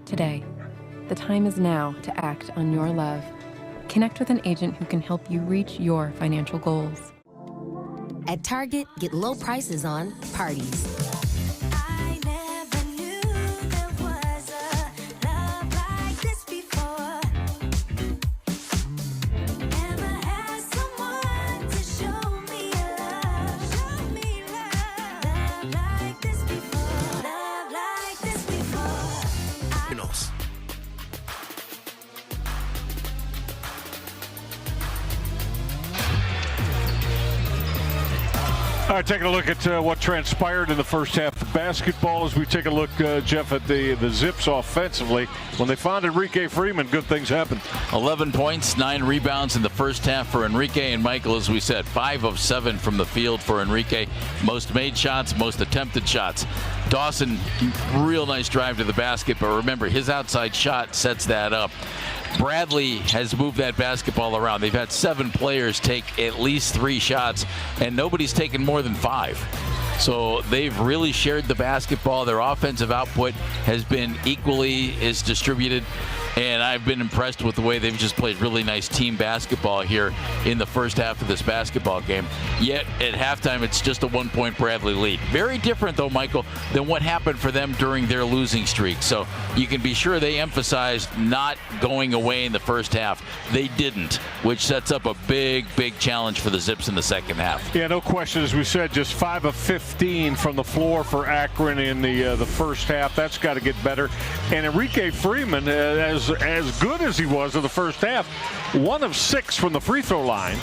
Today, the time is now to act on your love. Connect with an agent who can help you reach your financial goals. At Target, get low prices on parties. All right, taking a look at what transpired in the first half of basketball as we take a look, Jeff, at the Zips offensively. When they found Enrique Freeman, good things happened. 11 points, 9 rebounds in the first half for Enrique. And Michael, as we said, 5 of 7 from the field for Enrique. Most made shots, most attempted shots. Dawson, real nice drive to the basket, but remember, his outside shot sets that up. Bradley has moved that basketball around. They've had 7 players take at least 3 shots, and nobody's taken more than 5. So they've really shared the basketball. Their offensive output has been equally as distributed, and I've been impressed with the way they've just played really nice team basketball here in the first half of this basketball game. Yet at halftime, it's just a 1-point Bradley lead. Very different, though, Michael, than what happened for them during their losing streak. So you can be sure they emphasized not going away in the first half. They didn't, which sets up a big, big challenge for the Zips in the second half. Yeah, no question. As we said, just 5 of 15 from the floor for Akron in the first half. That's got to get better. And Enrique Freeman, as good as he was in the first half, 1 of 6 from the free throw line.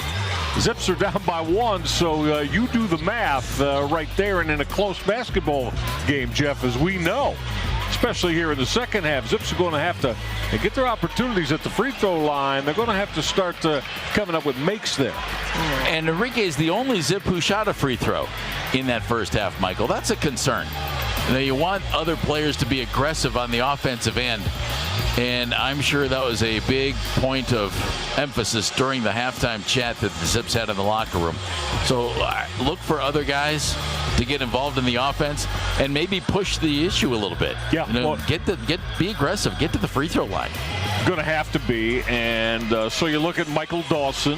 Zips are down by 1, so you do the math right there. And in a close basketball game, Jeff, as we know, especially here in the second half. Zips are going to have to get their opportunities at the free throw line. They're going to have to start coming up with makes there. And Enrique is the only Zip who shot a free throw in that first half, Michael. That's a concern. Now, you want other players to be aggressive on the offensive end, and I'm sure that was a big point of emphasis during the halftime chat that the Zips had in the locker room. So look for other guys to get involved in the offense and maybe push the issue a little bit. Yeah, be aggressive, get to the free throw line. Going to have to be, and so you look at Michael Dawson.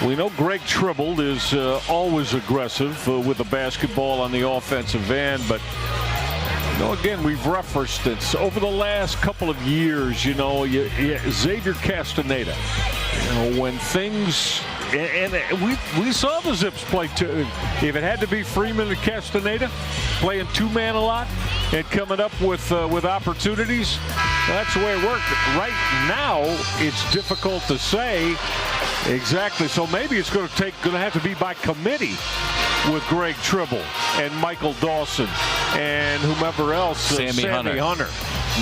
We know Greg Tribble is always aggressive with the basketball on the offensive end, but again, we've referenced it. So over the last couple of years, Xavier Castaneda, when things, and we saw the Zips play too. If it had to be Freeman and Castaneda playing two-man a lot and coming up with opportunities, that's the way it worked. Right now, it's difficult to say exactly. So maybe it's going to have to be by committee with Greg Tribble and Michael Dawson and whomever else. Sammy Hunter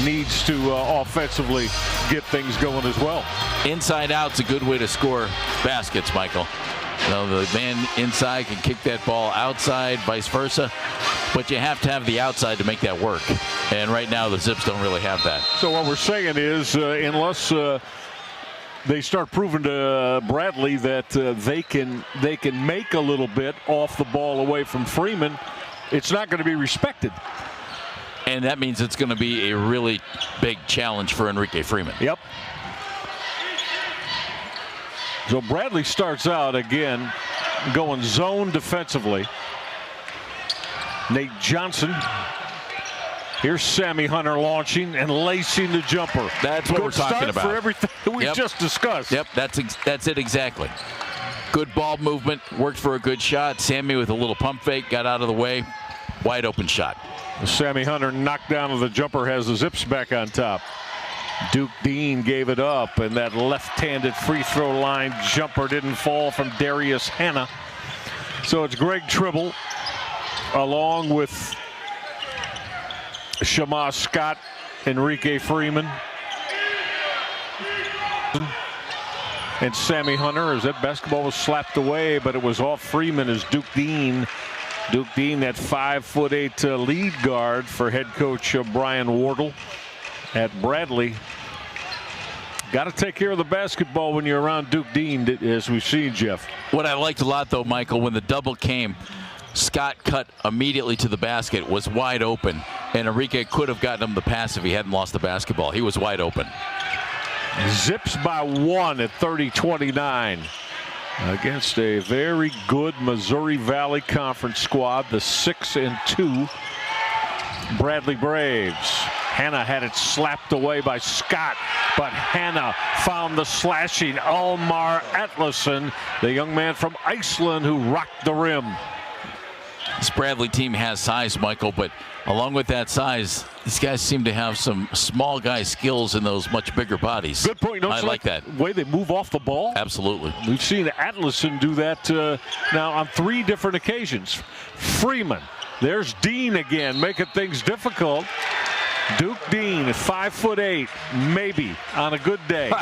needs to offensively get things going as well. Inside out's a good way to score baskets, Michael. The man inside can kick that ball outside, vice versa. But you have to have the outside to make that work. And right now the Zips don't really have that. So what we're saying is unless they start proving to Bradley that they can make a little bit off the ball away from Freeman, it's not going to be respected. And that means it's going to be a really big challenge for Enrique Freeman. Yep. So Bradley starts out again going zone defensively. Nate Johnson. Here's Sammy Hunter launching and lacing the jumper. That's what we're talking about. For everything we just discussed. Yep, that's it exactly. Good ball movement, worked for a good shot. Sammy with a little pump fake, got out of the way. Wide open shot. Sammy Hunter knocked down to the jumper, has the Zips back on top. Duke Dean gave it up, and that left-handed free throw line jumper didn't fall from Darius Hanna. So it's Greg Tribble along with Shamas Scott, Enrique Freeman, and Sammy Hunter as that basketball was slapped away, but it was off Freeman as Duke Dean. Duke Dean, that 5'8" lead guard for head coach Brian Wardle at Bradley. Got to take care of the basketball when you're around Duke Dean, as we've seen, Jeff. What I liked a lot, though, Michael, when the double came, Scott cut immediately to the basket, was wide open, and Enrique could have gotten him the pass if he hadn't lost the basketball. He was wide open. Zips by 1 at 30-29 against a very good Missouri Valley Conference squad, the 6-2 Bradley Braves. Hanna had it slapped away by Scott, but Hanna found the slashing Almar Atlason, the young man from Iceland who rocked the rim. This Bradley team has size, Michael, but along with that size, these guys seem to have some small guy skills in those much bigger bodies. Good point. I like that. Way they move off the ball. Absolutely. We've seen Atlason do that now on 3 different occasions. Freeman. There's Dean again, making things difficult. Duke Dean, 5'8", maybe on a good day,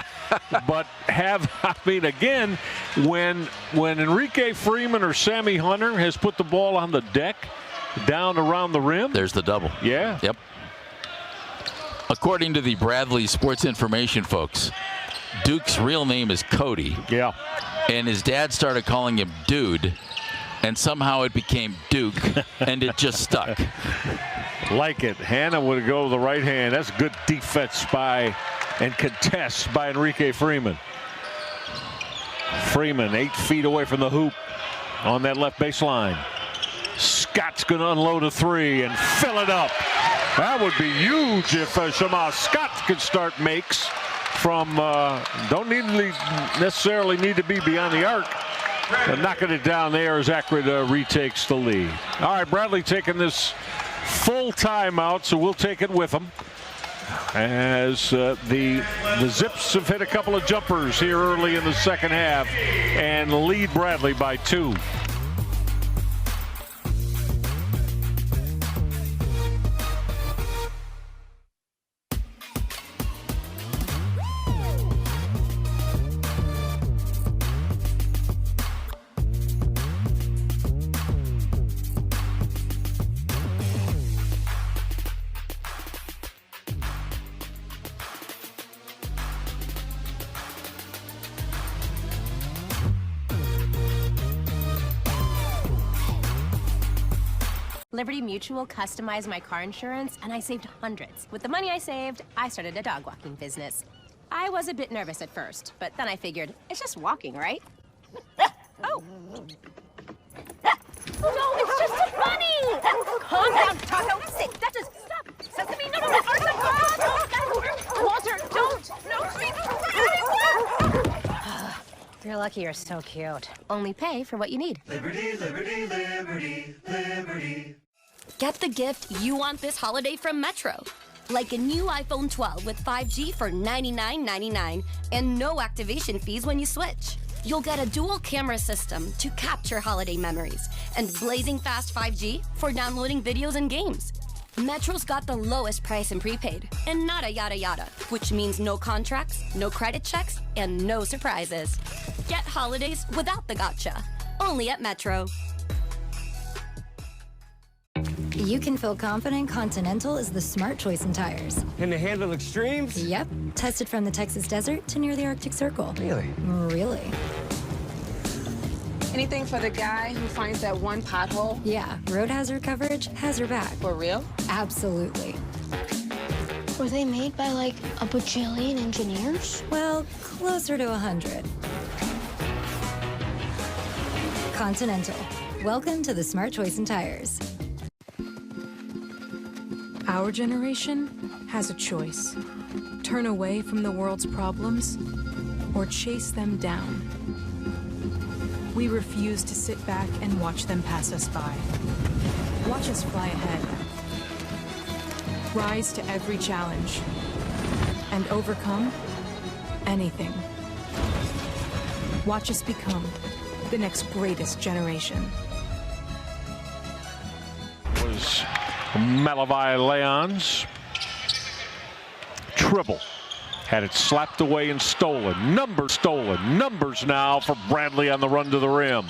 but again, when Enrique Freeman or Sammy Hunter has put the ball on the deck, down around the rim, there's the double. Yeah. Yep. According to the Bradley Sports Information folks, Duke's real name is Cody. Yeah. And his dad started calling him Dude, and somehow it became Duke, and it just stuck. Like it. Hanna would go to the right hand. That's good defense by and contest by Enrique Freeman. Freeman 8 feet away from the hoop on that left baseline. Scott's going to unload a 3 and fill it up. That would be huge if Shamas Scott could start makes from don't necessarily need to be beyond the arc. But knocking it down there as Akron retakes the lead. All right, Bradley taking this full timeout, so we'll take it with them as the Zips have hit a couple of jumpers here early in the second half and lead Bradley by 2. Liberty Mutual customized my car insurance, and I saved hundreds. With the money I saved, I started a dog walking business. I was a bit nervous at first, but then I figured, it's just walking, right? Oh. No, it's just a bunny! Calm down, Taco. Sit. That just... Stop. Sesame, no, Arthur, Walter, don't! No, please. You're lucky you're so cute. Only pay for what you need. Liberty, liberty, liberty, liberty. Get the gift you want this holiday from Metro. Like a new iPhone 12 with 5G for $99.99 and no activation fees when you switch. You'll get a dual camera system to capture holiday memories and blazing fast 5G for downloading videos and games. Metro's got the lowest price in prepaid and nada yada yada, which means no contracts, no credit checks, and no surprises. Get holidays without the gotcha. Only at Metro. You can feel confident Continental is the smart choice in tires. Can they handle extremes? Yep. Tested from the Texas desert to near the Arctic Circle. Really? Really. Anything for the guy who finds that one pothole? Yeah, road hazard coverage has your back. For real? Absolutely. Were they made by like a bajillion engineers? Well, closer to 100. Continental. Welcome to the smart choice in tires. Our generation has a choice. Turn away from the world's problems or chase them down. We refuse to sit back and watch them pass us by. Watch us fly ahead. Rise to every challenge and overcome anything. Watch us become the next greatest generation. Was Malavi Leon's dribble. Had it slapped away and stolen. Numbers now for Bradley on the run to the rim.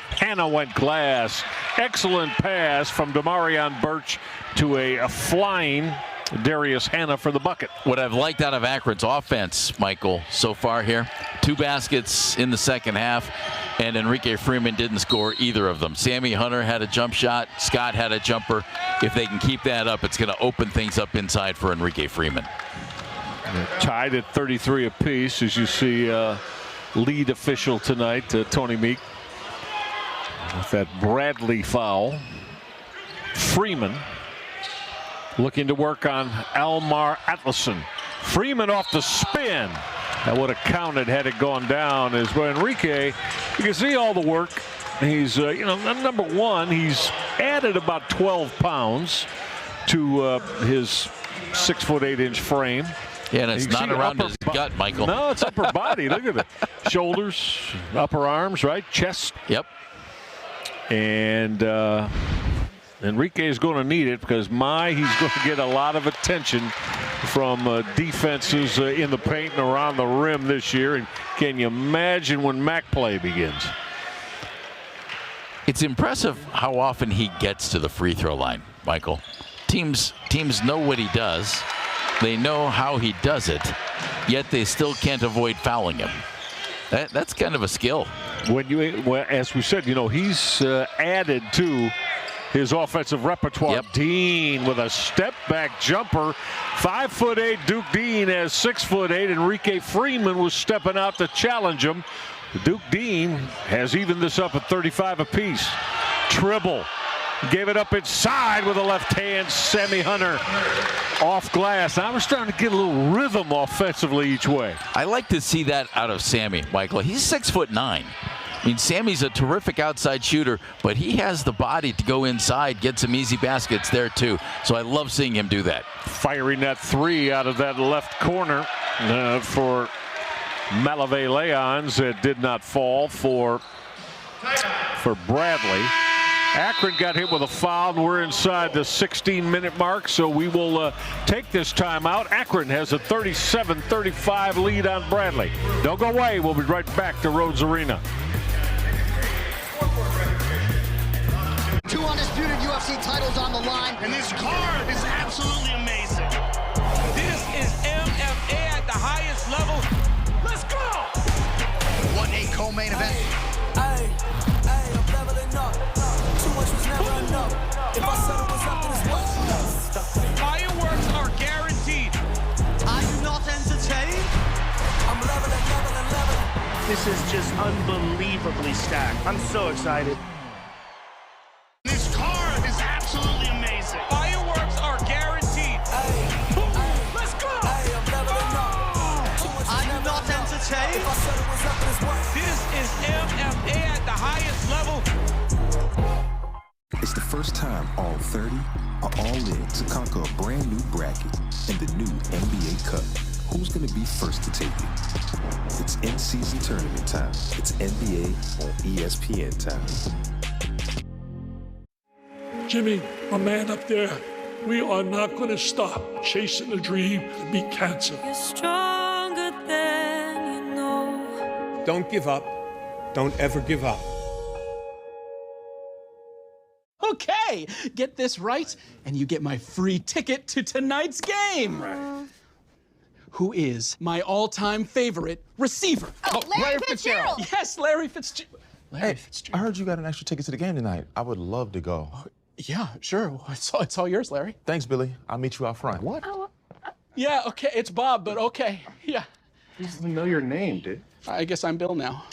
Hannah went glass. Excellent pass from Demarion Birch to a flying Darius Hannah for the bucket. What I've liked out of Akron's offense, Michael, so far here, 2 baskets in the second half, and Enrique Freeman didn't score either of them. Sammy Hunter had a jump shot. Scott had a jumper. If they can keep that up, it's going to open things up inside for Enrique Freeman. Tied at 33 apiece, as you see lead official tonight, Tony Meek, with that Bradley foul. Freeman looking to work on Almar Atlason. Freeman off the spin. That would have counted had it gone down. As well, Enrique, you can see all the work. He's, number one, he's added about 12 pounds to his 6'8" frame. Yeah, and it's not around his gut, Michael. No, it's upper body. Look at it. Shoulders, upper arms, right? Chest. Yep. And Enrique is going to need it because he's going to get a lot of attention from defenses in the paint and around the rim this year. And can you imagine when MAC play begins? It's impressive how often he gets to the free throw line, Michael. Teams know what he does. They know how he does it, yet they still can't avoid fouling him. That's kind of a skill. As we said, he's added to his offensive repertoire. Yep. Dean with a step back jumper. 5'8" Duke Dean has 6'8". Enrique Freeman was stepping out to challenge him. Duke Dean has evened this up at 35 apiece. Dribble. Gave it up inside with a left hand. Sammy Hunter off glass. I was starting to get a little rhythm offensively each way. I like to see that out of Sammy, Michael. He's 6'9". I mean, Sammy's a terrific outside shooter, but he has the body to go inside, get some easy baskets there too. So I love seeing him do that. Firing that 3 out of that left corner for Malave Leons. It did not fall for Bradley. Akron got hit with a foul, and we're inside the 16-minute mark, so we will take this timeout. Akron has a 37-35 lead on Bradley. Don't go away. We'll be right back to Rhodes Arena. 2 undisputed UFC titles on the line, and this card is absolutely amazing. This is MMA at the highest level. Let's go! What a co-main event. I'm leveling up. Too much was never enough. If I is just unbelievably stacked. I'm so excited. This car is absolutely amazing. Fireworks are guaranteed. Let's go! I'm not entertained. This is MMA at the highest level. It's the first time all 30 are all in to conquer a brand new bracket in the new NBA Cup. Who's going to be first to take it? It's in-season tournament time. It's NBA on ESPN time. Jimmy, my man up there, we are not going to stop chasing the dream to beat cancer. You're stronger than you know. Don't give up. Don't ever give up. Okay, get this right, and you get my free ticket to tonight's game. Who is my all-time favorite receiver? Larry Fitzgerald. Yes, Larry Fitzgerald. Hey, I heard you got an extra ticket to the game tonight. I would love to go. Yeah, sure. It's all yours, Larry. Thanks, Billy. I'll meet you out front. What? Yeah, okay, it's Bob, but okay. Yeah. He doesn't know your name, dude. I guess I'm Bill now.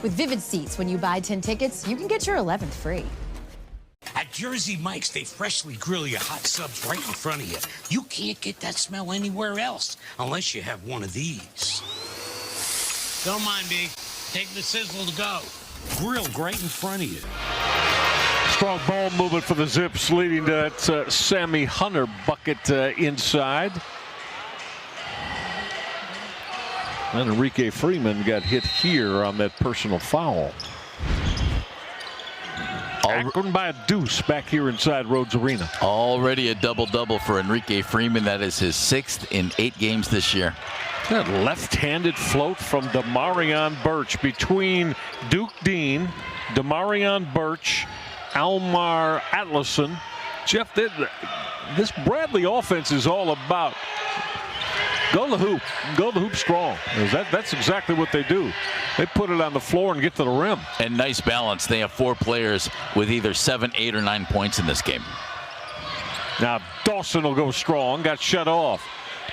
With Vivid Seats, when you buy 10 tickets, you can get your 11th free. At Jersey Mike's, they freshly grill your hot subs right in front of you. You can't get that smell anywhere else unless you have one of these. Don't mind me. Take the sizzle to go. Grilled right in front of you. Strong ball movement for the Zips, leading to that Sammy Hunter bucket inside. And Enrique Freeman got hit here on that personal foul. Akron by a deuce back here inside Rhodes Arena. Already a double-double for Enrique Freeman. That is his 6th in 8 games this year. That left-handed float from Damarion Birch between Duke Dean, Damarion Birch, Almar Atlason. Jeff, this Bradley offense is all about go to the hoop strong. That's exactly what they do. They put it on the floor and get to the rim. And nice balance. They have 4 players with either 7, 8, or 9 points in this game. Now Dawson will go strong. Got shut off.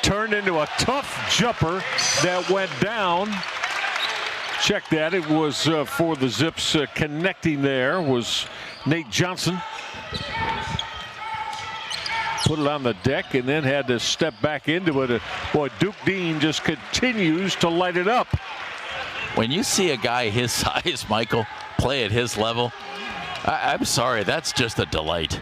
Turned into a tough jumper that went down. Check that. It was for the Zips. Connecting there was Nate Johnson. Put it on the deck and then had to step back into it. Boy, Duke Dean just continues to light it up. When you see a guy his size, Michael, play at his level, I'm sorry, that's just a delight.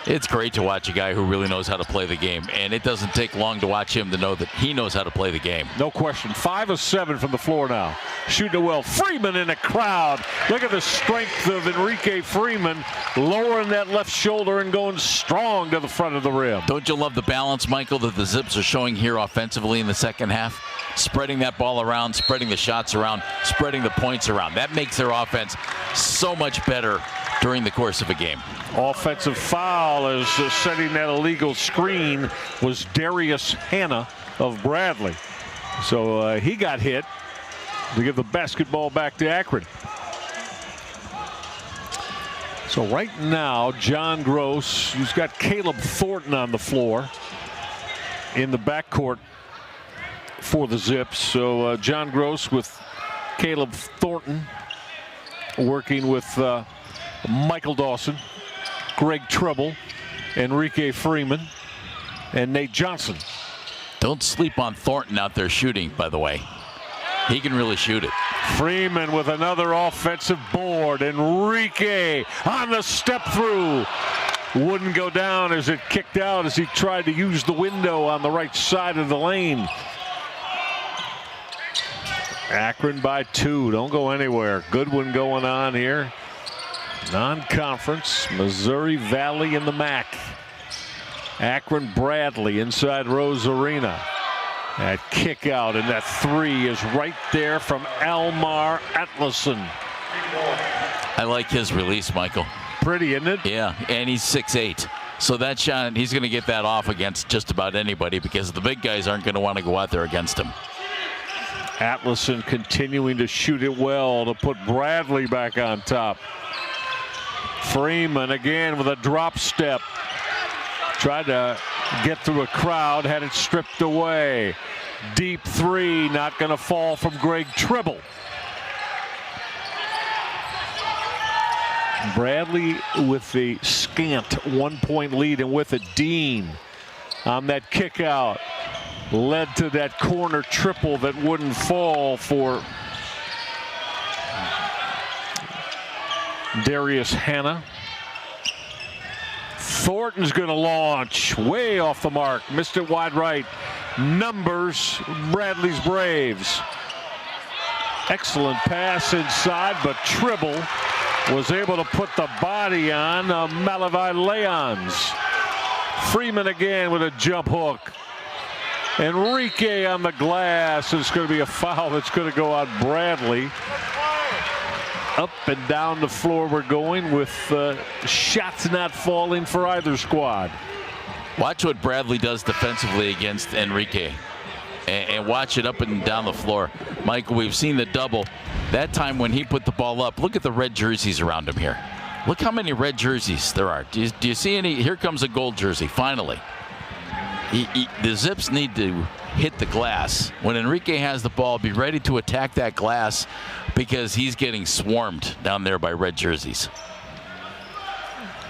It's great to watch a guy who really knows how to play the game, and it doesn't take long to watch him to know that he knows how to play the game. No question. 5 of 7 from the floor now. Shooting it well. Freeman in the crowd. Look at the strength of Enrique Freeman, lowering that left shoulder and going strong to the front of the rim. Don't you love the balance, Michael, that the Zips are showing here offensively in the second half? Spreading that ball around, spreading the shots around, spreading the points around. That makes their offense so much better during the course of a game. Offensive foul as setting that illegal screen was Darius Hannah of Bradley. So he got hit to give the basketball back to Akron. So right now, John Gross, he's got Caleb Thornton on the floor in the backcourt for the Zips. So John Gross with Caleb Thornton working with Michael Dawson, Greg Trouble, Enrique Freeman, and Nate Johnson. Don't sleep on Thornton out there shooting, by the way. He can really shoot it. Freeman with another offensive board. Enrique on the step through. Wouldn't go down as it kicked out as he tried to use the window on the right side of the lane. Akron by 2. Don't go anywhere. Good one going on here. Non-conference, Missouri Valley in the MAC. Akron Bradley inside Rhodes Arena. That kick out and that 3 is right there from Almar Atlason. I like his release, Michael. Pretty, isn't it? Yeah, and he's 6'8". So that shot, he's going to get that off against just about anybody because the big guys aren't going to want to go out there against him. Atlason continuing to shoot it well to put Bradley back on top. Freeman again with a drop step. Tried to get through a crowd, had it stripped away. Deep 3, not going to fall from Greg Tribble. Bradley with the scant 1-point lead, and with it, Dean on that kick out led to that corner triple that wouldn't fall for Darius Hannah. Thornton's going to launch way off the mark. Missed it wide right. Numbers Bradley's Braves. Excellent pass inside, but Tribble was able to put the body on Malavi Leons. Freeman again with a jump hook. Enrique on the glass. It's going to be a foul that's going to go on Bradley. Up and down the floor we're going with shots not falling for either squad. Watch what Bradley does defensively against Enrique. And watch it up and down the floor. Michael, we've seen the double. That time when he put the ball up, look at the red jerseys around him here. Look how many red jerseys there are. Do you see any? Here comes a gold jersey, finally. The Zips need to hit the glass. When Enrique has the ball, be ready to attack that glass because he's getting swarmed down there by red jerseys.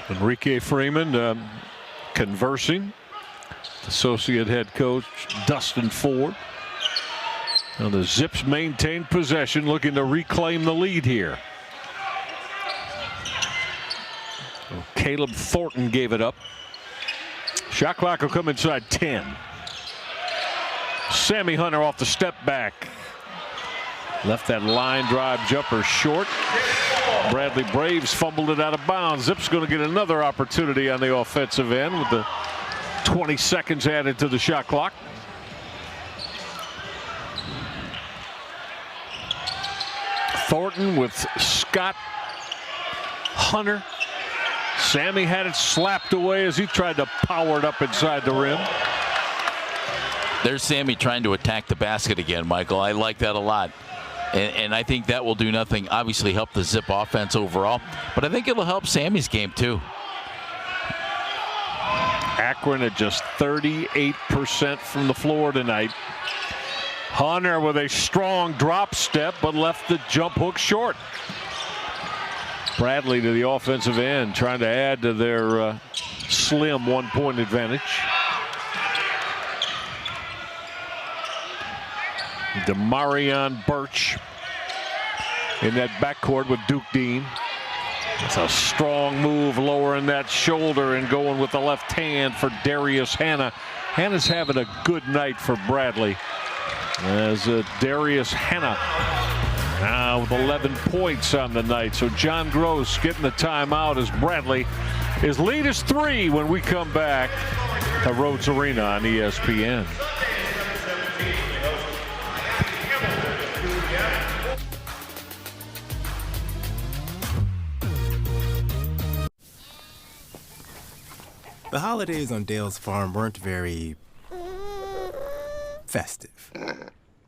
Enrique Freeman conversing. Associate head coach Dustin Ford. Now the Zips maintain possession, looking to reclaim the lead here. Well, Caleb Thornton gave it up. Shot clock will come inside 10. Sammy Hunter off the step back. Left that line drive jumper short. Bradley Braves fumbled it out of bounds. Zips going to get another opportunity on the offensive end with the 20 seconds added to the shot clock. Thornton with Scott, Hunter. Sammy had it slapped away as he tried to power it up inside the rim. There's Sammy trying to attack the basket again, Michael. I like that a lot. And I think that will do nothing, obviously help the Zip offense overall, but I think it'll help Sammy's game too. Akron at just 38% from the floor tonight. Hunter with a strong drop step, but left the jump hook short. Bradley to the offensive end, trying to add to their slim 1-point advantage. Demarion Birch in that backcourt with Duke Dean. It's a strong move, lowering that shoulder and going with the left hand for Darius Hannah. Hannah's having a good night for Bradley. As Darius Hannah now with 11 points on the night. So John Gross getting the timeout as Bradley. His lead is 3 when we come back to Rhodes Arena on ESPN. The holidays on Dale's farm weren't very festive.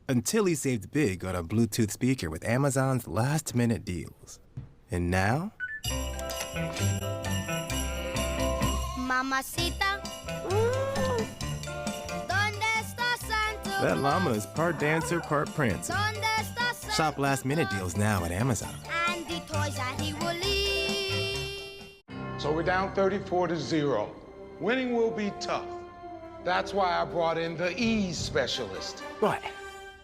Until he saved big on a Bluetooth speaker with Amazon's last-minute deals. And now? Mamacita. That llama is part dancer, part prancer. Shop last-minute deals now at Amazon. And the toys that he will leave. So we're down 34-0. Winning will be tough. That's why I brought in the ease specialist. Right.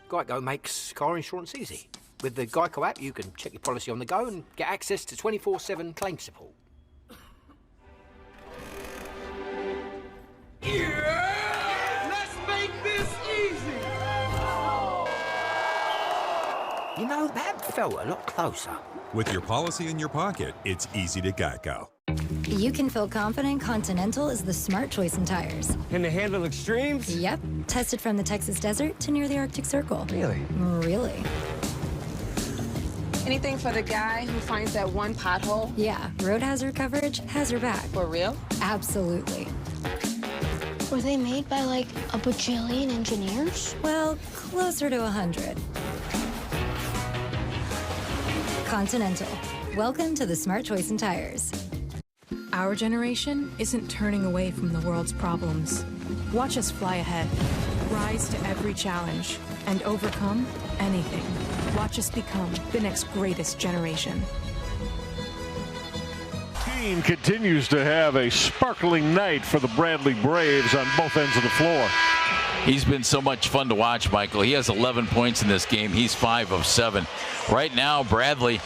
Geico makes car insurance easy. With the Geico app, you can check your policy on the go and get access to 24/7 claim support. Yeah! Let's make this easy! You know, that felt a lot closer. With your policy in your pocket, it's easy to Geico. You can feel confident Continental is the smart choice in tires. Can they handle extremes? Yep. Tested from the Texas desert to near the Arctic Circle. Really? Really. Anything for the guy who finds that one pothole? Yeah, road hazard coverage has your back. For real? Absolutely. Were they made by like a bajillion engineers? Well, closer to 100. Continental. Welcome to the smart choice in tires. Our generation isn't turning away from the world's problems. Watch us fly ahead, rise to every challenge, and overcome anything. Watch us become the next greatest generation. Dean continues to have a sparkling night for the Bradley Braves on both ends of the floor. He's been so much fun to watch, Michael. He has 11 points in this game. He's 5 of 7. Right now, Bradley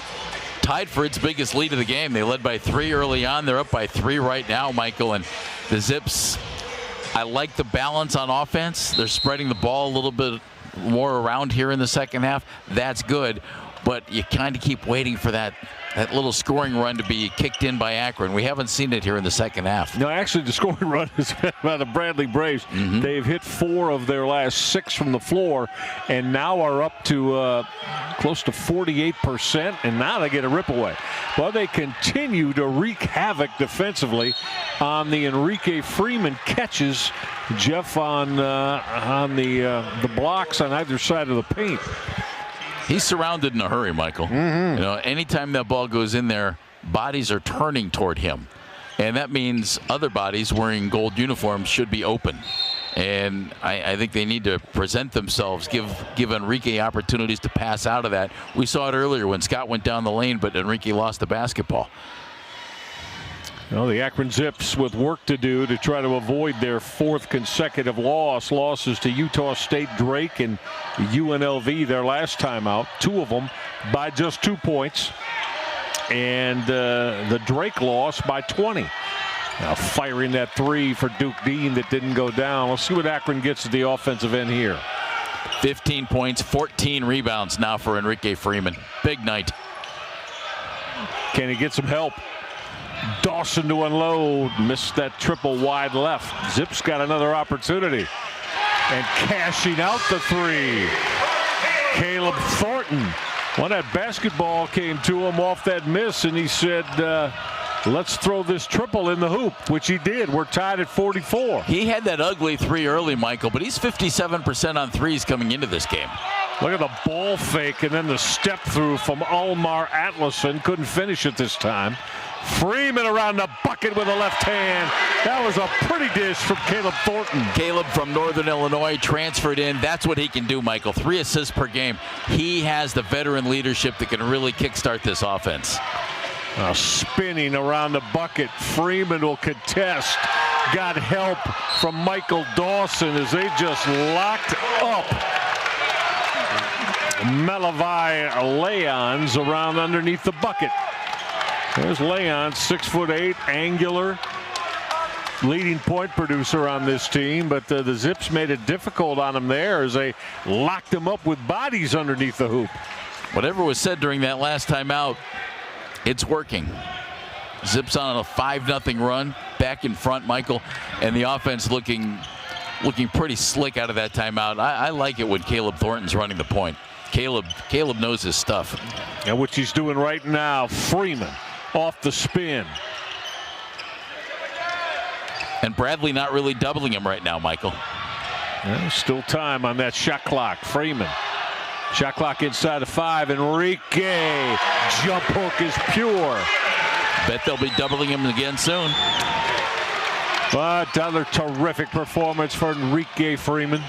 tied for its biggest lead of the game. They led by 3 early on. They're up by 3 right now, Michael. And the Zips, I like the balance on offense. They're spreading the ball a little bit more around here in the second half. That's good. But you kind of keep waiting for that little scoring run to be kicked in by Akron. We haven't seen it here in the second half. No, actually, the scoring run has been by the Bradley Braves. They've hit 4 of their last 6 from the floor and now are up to close to 48%, and now they get a rip away. Well, they continue to wreak havoc defensively on the Enrique Freeman catches. Jeff on the blocks on either side of the paint. He's surrounded in a hurry, Michael. You know, anytime that ball goes in there, bodies are turning toward him. And that means other bodies wearing gold uniforms should be open. And I think they need to present themselves, give Enrique opportunities to pass out of that. We saw it earlier when Scott went down the lane, but Enrique lost the basketball. Well, the Akron Zips with work to do to try to avoid their 4th consecutive losses to Utah State, Drake, and UNLV their last time out. 2 of them by just 2 points. And the Drake loss by 20. Now firing that 3 for Duke Dean that didn't go down. We'll see what Akron gets at the offensive end here. 15 points, 14 rebounds now for Enrique Freeman. Big night. Can he get some help? Dawson to unload. Missed that triple wide left. Zips got another opportunity. And cashing out the 3. Caleb Thornton. Well, that basketball came to him off that miss, and he said, let's throw this triple in the hoop, which he did. We're tied at 44. He had that ugly 3 early, Michael, but he's 57% on threes coming into this game. Look at the ball fake and then the step through from Almar Atlason. Couldn't finish it this time. Freeman around the bucket with a left hand. That was a pretty dish from Caleb Thornton. Caleb from Northern Illinois transferred in. That's what he can do, Michael. 3 assists per game. He has the veteran leadership that can really kickstart this offense. Spinning around the bucket. Freeman will contest. Got help from Michael Dawson as they just locked up Melavai Leons around underneath the bucket. There's Leon, 6'8", angular, leading point producer on this team, but the Zips made it difficult on him there as they locked him up with bodies underneath the hoop. Whatever was said during that last time out, it's working. Zips on a 5-0 run, back in front, Michael, and the offense looking pretty slick out of that timeout. I like it when Caleb Thornton's running the point. Caleb knows his stuff. And what he's doing right now, Freeman off the spin. And Bradley not really doubling him right now, Michael. Well, still time on that shot clock. Freeman. Shot clock inside the 5. Enrique. Jump hook is pure. Bet they'll be doubling him again soon. But another terrific performance for Enrique Freeman.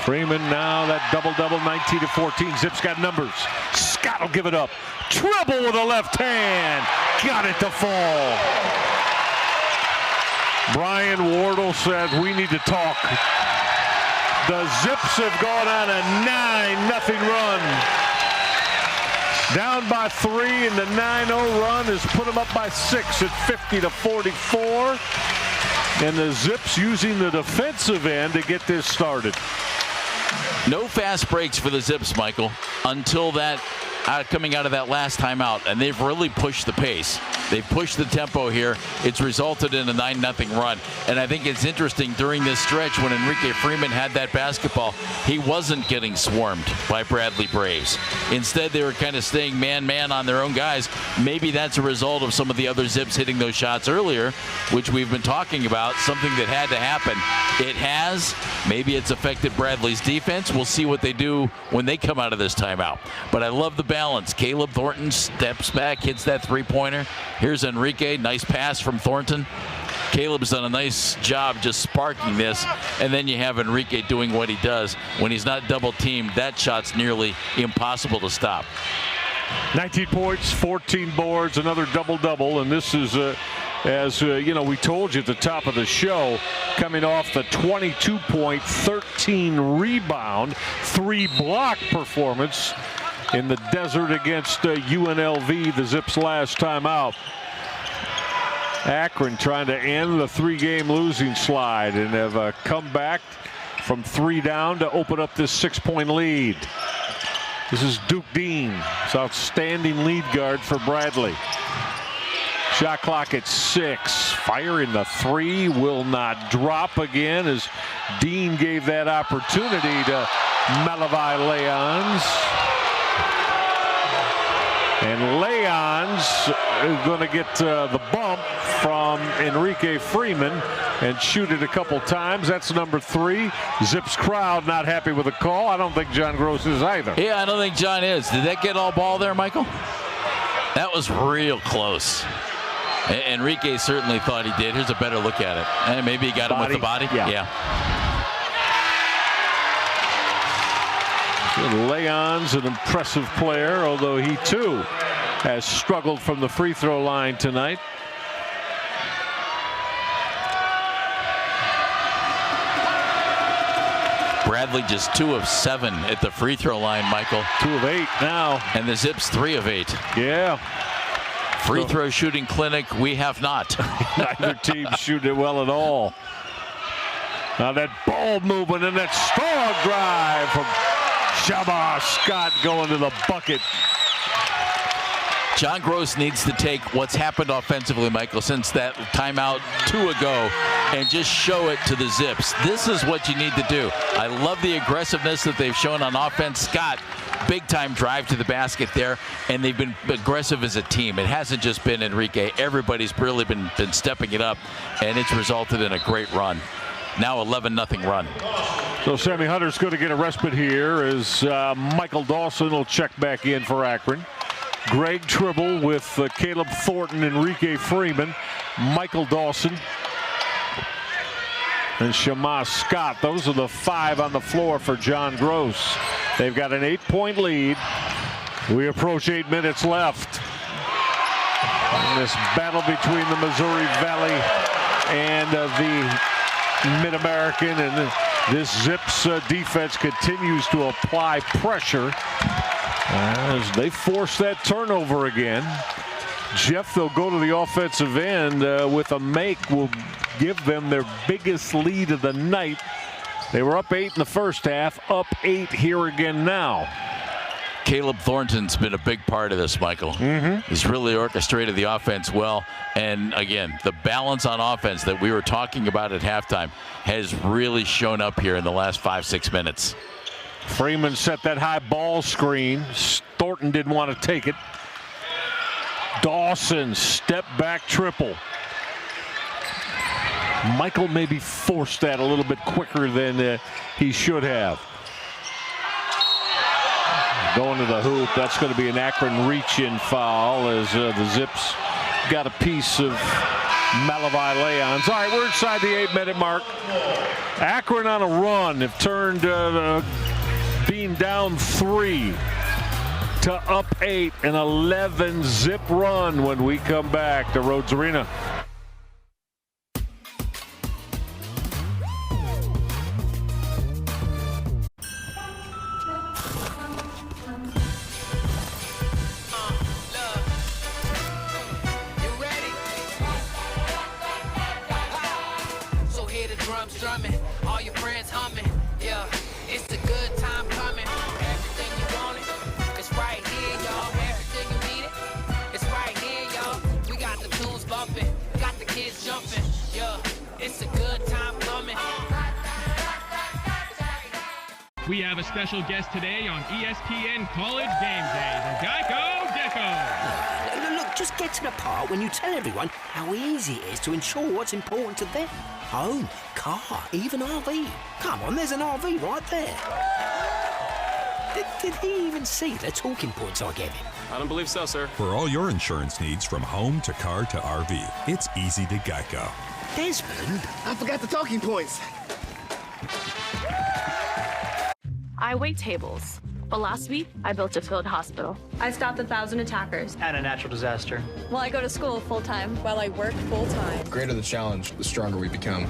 Freeman now that double-double, 19 to 14. Zips got numbers. Scott will give it up. Dribble with a left hand. Got it to fall. Brian Wardle said, we need to talk. The Zips have gone on a 9-0 run. Down by 3, and the 9-0 run has put them up by 6 at 50 to 44. And the Zips using the defensive end to get this started. No fast breaks for the Zips, Michael, until that coming out of that last timeout, and they've really pushed the pace. They've pushed the tempo here. It's resulted in a 9-0 run. And I think it's interesting during this stretch when Enrique Freeman had that basketball, he wasn't getting swarmed by Bradley Braves. Instead, they were kind of staying man-man on their own guys. Maybe that's a result of some of the other Zips hitting those shots earlier, which we've been talking about, something that had to happen. It has. Maybe it's affected Bradley's defense. We'll see what they do when they come out of this timeout. But I love the balance. Caleb Thornton steps back, hits that three-pointer. Here's Enrique, nice pass from Thornton. Caleb's done a nice job just sparking this, and then you have Enrique doing what he does. When he's not double-teamed, that shot's nearly impossible to stop. 19 points, 14 boards, another double-double, and this is, as we told you at the top of the show, coming off the 22-point, 13-rebound, 3-block performance in the desert against UNLV, the Zips' last time out. Akron trying to end the 3-game losing slide and have come back from 3 down to open up this 6-point lead. This is Duke Dean, his outstanding lead guard for Bradley. Shot clock at 6. Firing the 3 will not drop again as Dean gave that opportunity to Malavi Leons. And Leons is going to get the bump from Enrique Freeman and shoot it a couple times. That's number 3. Zips crowd not happy with the call. I don't think John Gross is either. Yeah, I don't think John is. Did that get all ball there, Michael? That was real close. Enrique certainly thought he did. Here's a better look at it. And maybe he got him with the body. Yeah. Leon's an impressive player, although he too has struggled from the free throw line tonight. Bradley just 2 of 7 at the free throw line, Michael. 2 of 8 now. And the Zips 3 of 8. Yeah. Free throw shooting clinic, we have not. Neither team shooting it well at all. Now that ball movement and that strong drive from Shabazz Scott going to the bucket. John Gross needs to take what's happened offensively, Michael, since that timeout 2 ago and just show it to the Zips. This is what you need to do. I love the aggressiveness that they've shown on offense. Scott, big time drive to the basket there, and they've been aggressive as a team. It hasn't just been Enrique. Everybody's really been stepping it up, and it's resulted in a great run. Now 11-0 run. So Sammy Hunter's going to get a respite here as Michael Dawson will check back in for Akron. Greg Tribble with Caleb Thornton, Enrique Freeman, Michael Dawson, and Shabazz Scott. Those are the 5 on the floor for John Gross. They've got an 8-point lead. We approach 8 minutes left. In this battle between the Missouri Valley and the Mid-American, and this Zips defense continues to apply pressure as they force that turnover again. Jeff, they'll go to the offensive end with a make, will give them their biggest lead of the night. They were up 8 in the first half, up 8 here again now. Caleb Thornton's been a big part of this, Michael. He's really orchestrated the offense well. And again, the balance on offense that we were talking about at halftime has really shown up here in the last 5-6 minutes. Freeman set that high ball screen. Thornton didn't want to take it. Dawson step back triple. Michael maybe forced that a little bit quicker than he should have. Going to the hoop. That's going to be an Akron reach-in foul as the Zips got a piece of Malavi Leons. All right, we're inside the 8-minute mark. Akron on a run have turned being down 3 to up 8, an 11-zip run when we come back to Rhodes Arena. Drumming, all your friends humming, yeah, it's a good time coming. Everything you wanted, it's right here, y'all. Everything you needed, it's right here, y'all. We got the tunes bumping, got the kids jumping, yeah, it's a good time coming. We have a special guest today on ESPN College Game Day, the Geico Deco. Look, just get to the part when you tell everyone how easy it is to ensure what's important to them. Home, car, even RV. Come on, there's an RV right there. Did he even see the talking points I gave him? I don't believe so, sir. For all your insurance needs from home to car to RV, it's easy to Geico. Desmond? I forgot the talking points. I wait tables. But last week, I built a field hospital. I stopped 1,000 attackers. And a natural disaster. Well, I go to school full-time. While I work full-time. The greater the challenge, the stronger we become.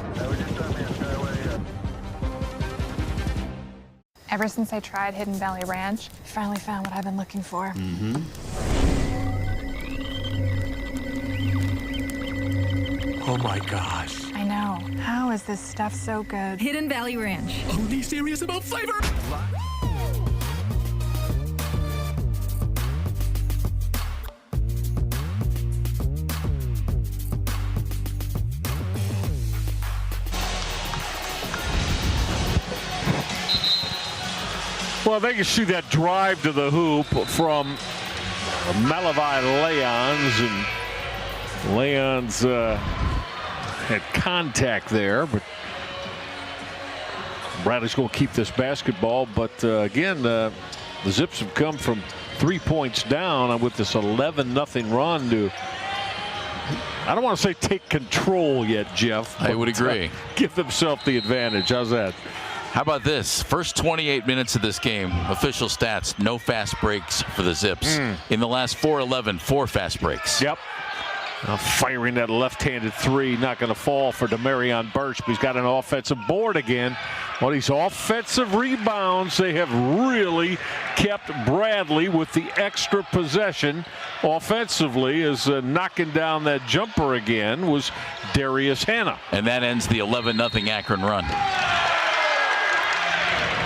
Ever since I tried Hidden Valley Ranch, I finally found what I've been looking for. Oh my gosh. I know. How is this stuff so good? Hidden Valley Ranch. Only serious about flavor. Well, they can see that drive to the hoop from Malavi Leons, and Leons had contact there, but Bradley's going to keep this basketball. But again, the Zips have come from 3 points down with this 11-0 run to, I don't want to say take control yet, Jeff. I would agree. Give themselves the advantage. How's that? How about this? First 28 minutes of this game, official stats, no fast breaks for the Zips. In the last 4-11, 4 fast breaks. Yep. Firing that left-handed three, not going to fall for Demarion Birch, but he's got an offensive board again. Well, these offensive rebounds, they have really kept Bradley with the extra possession offensively, as knocking down that jumper again was Darius Hanna. And that ends the 11-0 Akron run.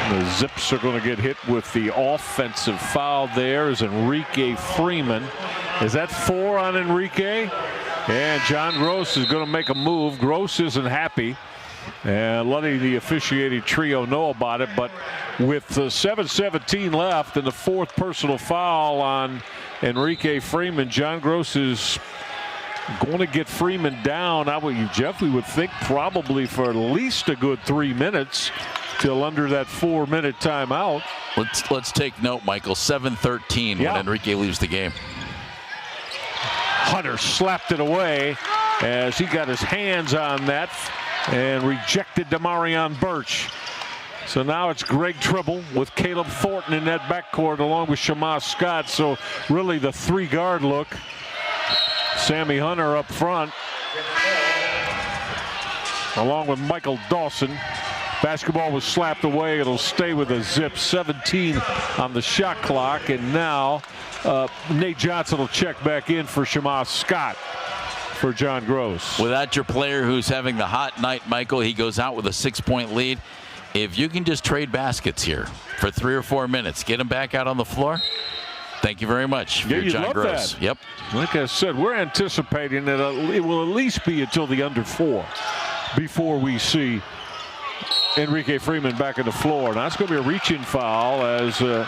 The Zips are going to get hit with the offensive foul there as Enrique Freeman. Is that 4 on Enrique? And John Gross is going to make a move. Gross isn't happy and letting the officiating trio know about it. But with 7:17 left and the 4th personal foul on Enrique Freeman, John Gross is going to get Freeman down. Jeff, we would think probably for at least a good 3 minutes till under that 4-minute timeout. Let's take note, Michael. 7:13 when Enrique leaves the game. Hunter slapped it away as he got his hands on that and rejected Demarion Birch. So now it's Greg Tribble with Caleb Thornton in that backcourt along with Shamas Scott. So really the 3-guard look. Sammy Hunter up front along with Michael Dawson. Basketball was slapped away. It'll stay with the Zips. 17 on the shot clock. And now Nate Johnson will check back in for Shamas Scott for John Gross. Without your player who's having the hot night, Michael, he goes out with a 6-point lead. If you can just trade baskets here for 3 or 4 minutes, get him back out on the floor. Thank you very much for your John Gross. That. Yep. Like I said, we're anticipating that it will at least be until the under 4 before we see Enrique Freeman back on the floor. Now it's going to be a reach-in foul as the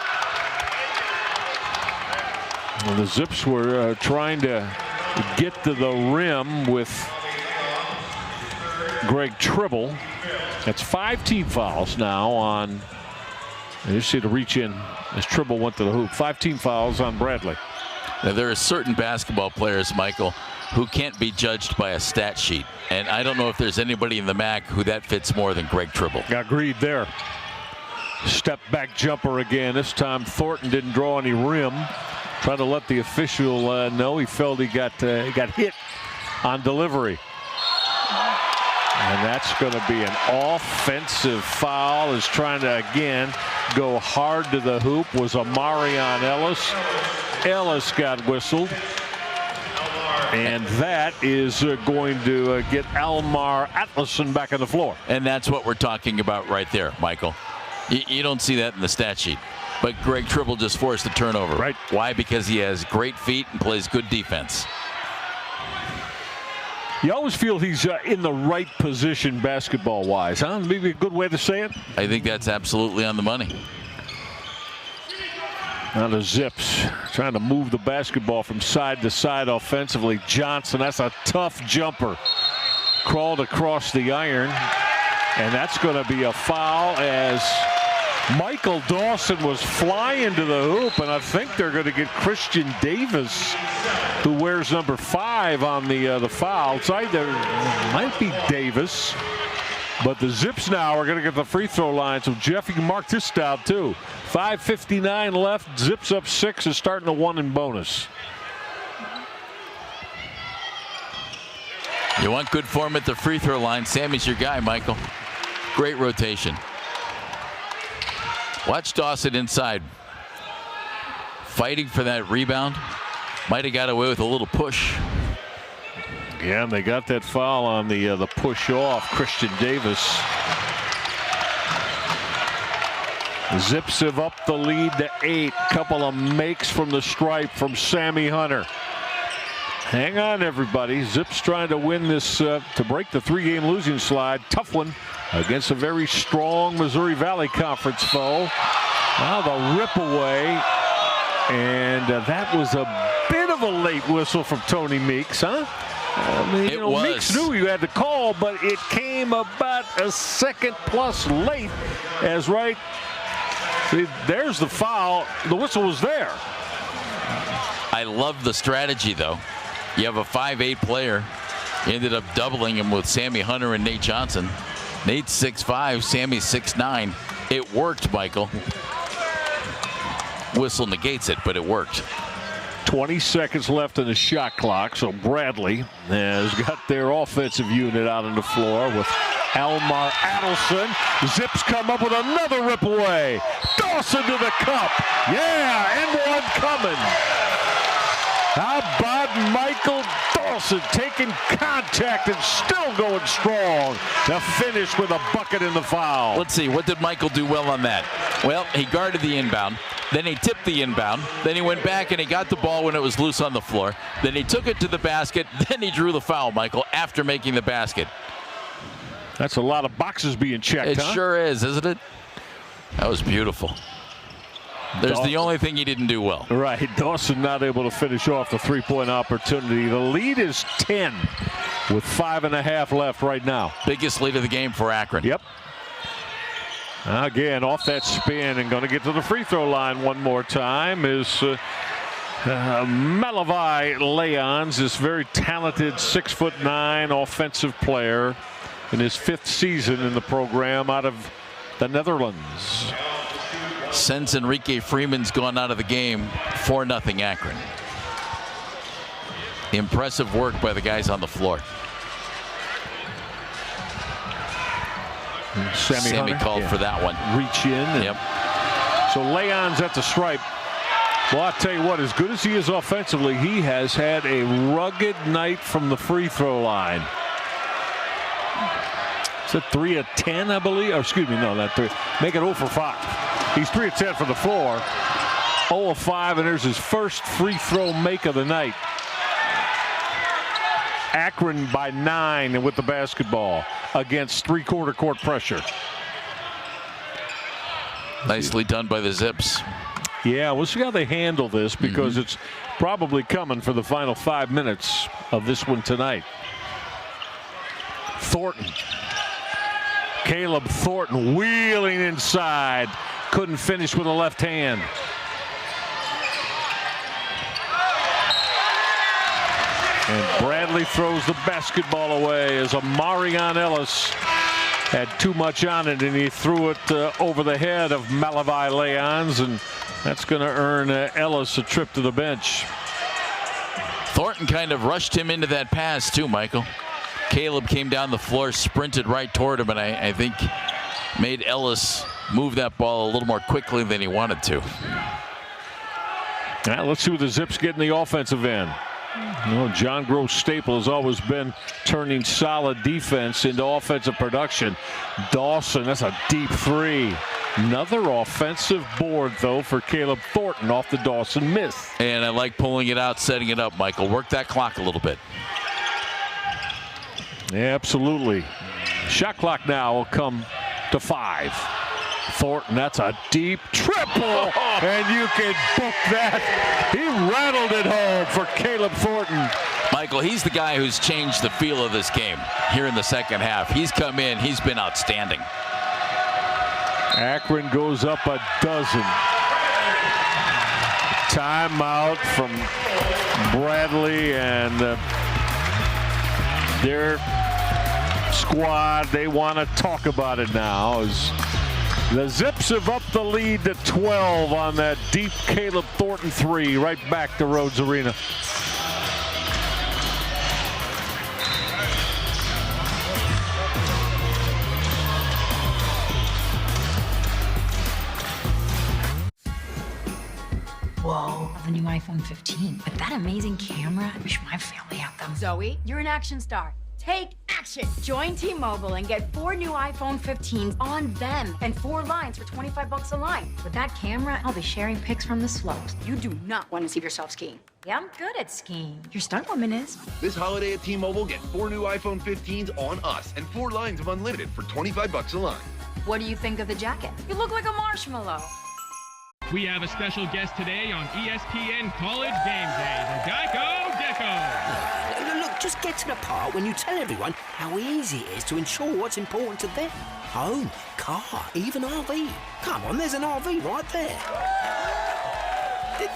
Zips were trying to get to the rim with Greg Tribble. That's 5 team fouls now on. You see the reach-in as Tribble went to the hoop. 5 team fouls on Bradley. Now, there are certain basketball players, Michael, who can't be judged by a stat sheet. And I don't know if there's anybody in the MAC who that fits more than Greg Tribble. Agreed there. Step back jumper again. This time Thornton didn't draw any rim. Trying to let the official know he felt he got hit on delivery. And that's going to be an offensive foul. Is trying to again go hard to the hoop was Amarion Ellis. Ellis got whistled. And that is going to get Almar Atlason back on the floor. And that's what we're talking about right there, Michael. You don't see that in the stat sheet. But Greg Tribble just forced a turnover. Right. Why? Because he has great feet and plays good defense. You always feel he's in the right position basketball-wise, huh? Maybe a good way to say it? I think that's absolutely on the money. Now the Zips trying to move the basketball from side to side offensively. Johnson, that's a tough jumper. Crawled across the iron. And that's going to be a foul as Michael Dawson was flying to the hoop. And I think they're going to get Christian Davis, who wears number 5 on the foul. It's either might be Davis. But the Zips now are going to get the free throw line. So, Jeff, you can mark this down, too. 5:59 left. Zips up 6 is starting a 1 in bonus. You want good form at the free throw line. Sammy's your guy, Michael. Great rotation. Watch Dawson inside. Fighting for that rebound. Might have got away with a little push. Yeah, and they got that foul on the push off. Christian Davis. Zips have up the lead to 8. Couple of makes from the stripe from Sammy Hunter. Hang on, everybody. Zips trying to win this to break the 3-game losing slide. Tough one against a very strong Missouri Valley Conference foe. Now the rip away. And that was a bit of a late whistle from Tony Meeks, huh? I mean, it was. Meeks knew you had to call, but it came about a second plus late. As see, there's the foul. The whistle was there. I love the strategy, though. You have a 5'8" player. You ended up doubling him with Sammy Hunter and Nate Johnson. Nate's 6'5", Sammy's 6'9". It worked, Michael. Whistle negates it, but it worked. 20 seconds left in the shot clock, so Bradley has got their offensive unit out on the floor with Elmar Adelson. Zips come up with another rip away. Dawson to the cup. Yeah, and one coming. How about Michael Dawson taking contact and still going strong to finish with a bucket in the foul? Let's see, what did Michael do well on that? Well, he guarded the inbound. Then he tipped the inbound. Then he went back and he got the ball when it was loose on the floor. Then he took it to the basket. Then he drew the foul, Michael, after making the basket. That's a lot of boxes being checked, It sure is, isn't it? That was beautiful. There's the only thing he didn't do well. Right. Dawson not able to finish off the three-point opportunity. The lead is 10 with 5.5 left right now. Biggest lead of the game for Akron. Yep. Again, off that spin and going to get to the free throw line one more time is Malavi Leons, this very talented 6'9" offensive player in his 5th season in the program out of the Netherlands. Since Enrique Freeman's gone out of the game, 4-0 Akron. Impressive work by the guys on the floor. Sammy called for that one. Reach in. Yep. So Leon's at the stripe. Well, I'll tell you what, as good as he is offensively, he has had a rugged night from the free throw line. Is it 3 of 10, I believe? Or excuse me, no, not 3. Make it 0 for 5. He's 3 of 10 for the floor. 0 of 5, and there's his first free throw make of the night. Akron by 9 with the basketball against three-quarter court pressure. Nicely done by the Zips. Yeah, we'll see how they handle this because it's probably coming for the final 5 minutes of this one tonight. Thornton. Caleb Thornton wheeling inside. Couldn't finish with a left hand. And Bradley throws the basketball away as Amarion Ellis had too much on it and he threw it over the head of Malavi Leons, and that's going to earn Ellis a trip to the bench. Thornton kind of rushed him into that pass too, Michael. Caleb came down the floor, sprinted right toward him, and I think made Ellis move that ball a little more quickly than he wanted to. Now let's see what the Zips get in the offensive end. You know, John Gross staple has always been turning solid defense into offensive production. Dawson, that's a deep 3. Another offensive board, though, for Caleb Thornton off the Dawson miss. And I like pulling it out, setting it up, Michael. Work that clock a little bit. Yeah, absolutely. Shot clock now will come to 5. Thornton, that's a deep triple, and you can book that. He rattled it home for Caleb Thornton. Michael, he's the guy who's changed the feel of this game here in the second half. He's come in, he's been outstanding. Akron goes up a dozen. Timeout from Bradley, and their squad, they want to talk about it now as the Zips have upped the lead to 12 on that deep Caleb Thornton 3 right back to Rhodes Arena. Whoa, the new iPhone 15. With that amazing camera, I wish my family had them. Zoe, you're an action star. Take action. Join T-Mobile and get 4 new iPhone 15s on them and 4 lines for $25 a line. With that camera, I'll be sharing pics from the slopes. You do not want to see yourself skiing. Yeah, I'm good at skiing. Your stunt woman is. This holiday at T-Mobile, get 4 new iPhone 15s on us and 4 lines of unlimited for $25 a line. What do you think of the jacket? You look like a marshmallow. We have a special guest today on ESPN College Game Day, the Geico Deco. Look, just get to the part when you tell everyone how easy it is to insure what's important to them. Home, car, even RV. Come on, there's an RV right there.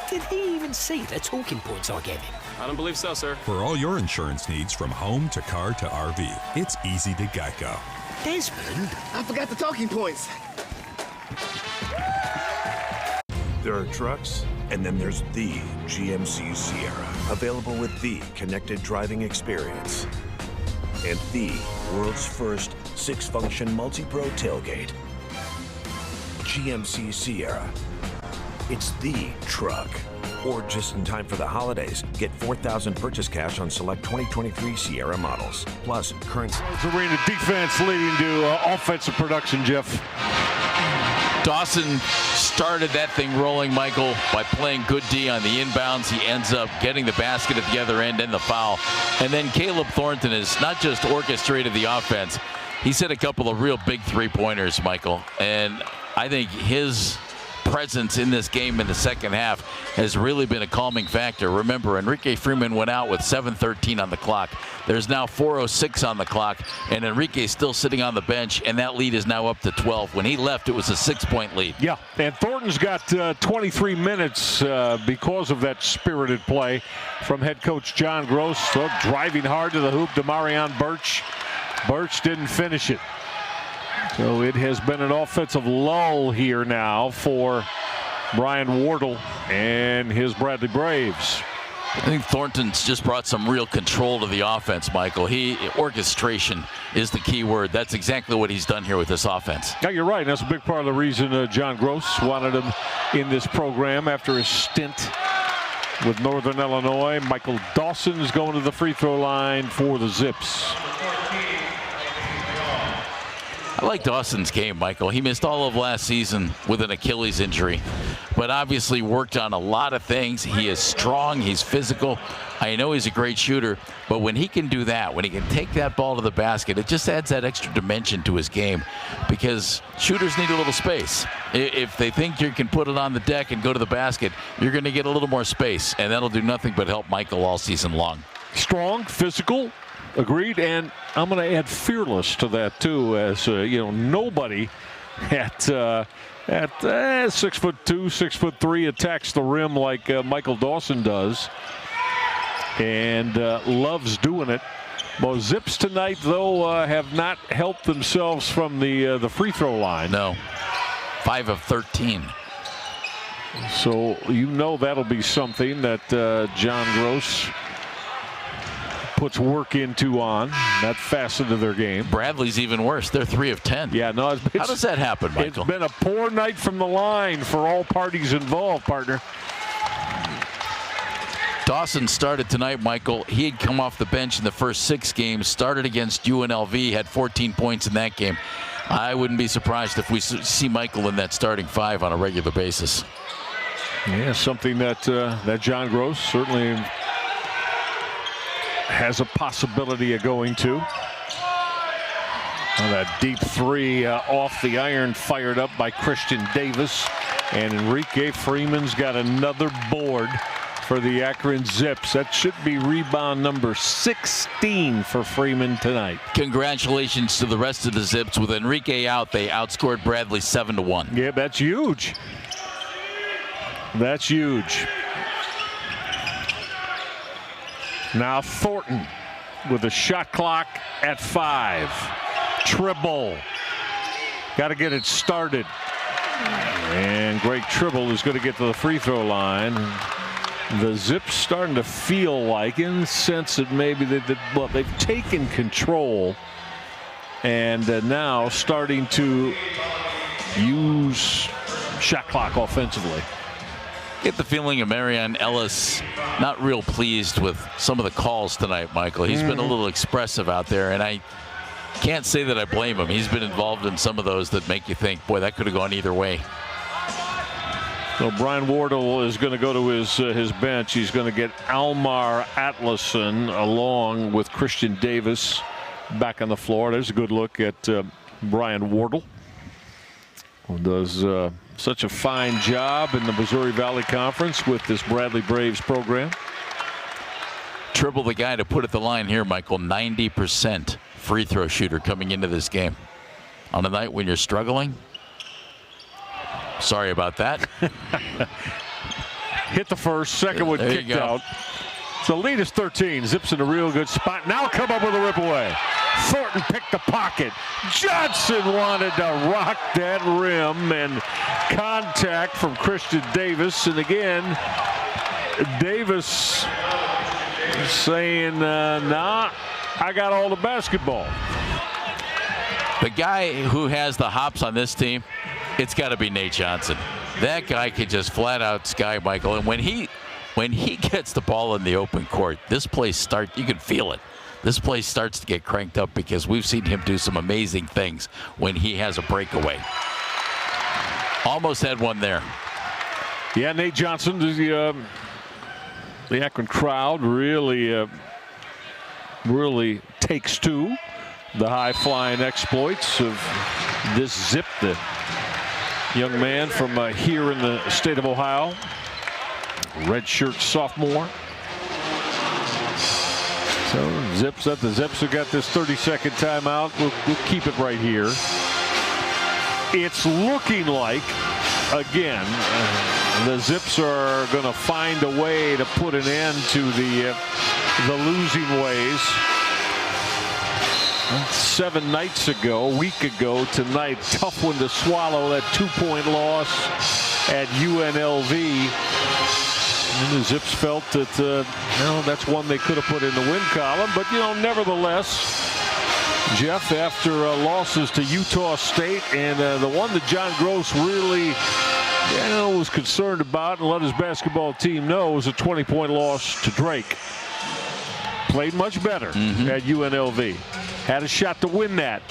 Did he even see the talking points I gave him? I don't believe so, sir. For all your insurance needs from home to car to RV, it's easy to Geico. Desmond? I forgot the talking points. There are trucks, and then there's the GMC Sierra, available with the connected driving experience and the world's first 6-function multi-pro tailgate. GMC Sierra. It's the truck. Or just in time for the holidays, get $4,000 purchase cash on select 2023 Sierra models. Plus, current Rhodes Arena defense leading to offensive production, Jeff. Dawson started that thing rolling, Michael, by playing good D on the inbounds. He ends up getting the basket at the other end and the foul. And then Caleb Thornton has not just orchestrated the offense, he's hit a couple of real big three-pointers, Michael. And I think his presence in this game in the second half has really been a calming factor. Remember, Enrique Freeman went out with 7:13 on the clock. There's now 4:06 on the clock, and Enrique's still sitting on the bench, and that lead is now up to 12. When he left, it was a 6-point lead. Yeah, and Thornton's got 23 minutes because of that spirited play from head coach John Gross. So driving hard to the hoop to Marion Birch. Birch didn't finish it. So it has been an offensive lull here now for Brian Wardle and his Bradley Braves. I think Thornton's just brought some real control to the offense, Michael. Orchestration is the key word. That's exactly what he's done here with this offense. Yeah, you're right. That's a big part of the reason John Gross wanted him in this program after his stint with Northern Illinois. Michael Dawson's going to the free throw line for the Zips. I like Dawson's game, Michael. He missed all of last season with an Achilles injury, but obviously worked on a lot of things. He is strong. He's physical. I know he's a great shooter, but when he can do that, when he can take that ball to the basket, it just adds that extra dimension to his game because shooters need a little space. If they think you can put it on the deck and go to the basket, you're going to get a little more space, and that'll do nothing but help Michael all season long. Strong, physical. Agreed, and I'm going to add fearless to that too. As nobody at 6'2", 6'3" attacks the rim like Michael Dawson does, and loves doing it. Well, Zips tonight though have not helped themselves from the free throw line. No, 5 of 13. So that'll be something that John Gross puts work into on that facet of their game. Bradley's even worse. They're 3 of 10. Yeah, no. How does that happen, Michael? It's been a poor night from the line for all parties involved, partner. Dawson started tonight, Michael. He had come off the bench in the first 6 games, started against UNLV, had 14 points in that game. I wouldn't be surprised if we see Michael in that starting 5 on a regular basis. Yeah, something that John Gross certainly has a possibility of going to. That deep 3 off the iron, fired up by Christian Davis. And Enrique Freeman's got another board for the Akron Zips. That should be rebound number 16 for Freeman tonight. Congratulations to the rest of the Zips. With Enrique out, they outscored Bradley 7-1. Yeah, that's huge. That's huge. Now Thornton with the shot clock at 5. Tribble. Got to get it started. And Greg Tribble is going to get to the free throw line. The Zips starting to feel like, in the sense that maybe they've taken control and now starting to use shot clock offensively. Get the feeling of Marion Ellis not real pleased with some of the calls tonight, Michael. He's been a little expressive out there, and I can't say that I blame him. He's been involved in some of those that make you think, boy, that could have gone either way. So Brian Wardle is going to go to his bench. He's going to get Almar Atlason along with Christian Davis back on the floor. There's a good look at Brian Wardle, who does such a fine job in the Missouri Valley Conference with this Bradley Braves program. Tribble, the guy to put at the line here, Michael, 90% free throw shooter coming into this game. On a night when you're struggling, sorry about that. Hit the first, second one kicked out. So lead is 13. Zips in a real good spot. Now come up with a rip away. Thornton picked the pocket. Johnson wanted to rock that rim, and contact from Christian Davis. And again, Davis saying, nah, I got all the basketball. The guy who has the hops on this team, it's got to be Nate Johnson. That guy could just flat out sky Michael. And when he gets the ball in the open court, this place starts, you can feel it. This place starts to get cranked up because we've seen him do some amazing things when he has a breakaway. Almost had one there. Yeah, Nate Johnson, the Akron crowd really takes to the high-flying exploits of this Zip, the young man from here in the state of Ohio. Redshirt sophomore. So the Zips have got this 30-second timeout. We'll keep it right here. It's looking like, again, the Zips are going to find a way to put an end to the losing ways. 7 nights ago, a week ago tonight, tough one to swallow, that 2-point loss at UNLV. And the Zips felt that that's one they could have put in the win column, but nevertheless, Jeff, after losses to Utah State and the one that John Gross really was concerned about and let his basketball team know was a 20-point loss to Drake. Played much better at UNLV. Had a shot to win that.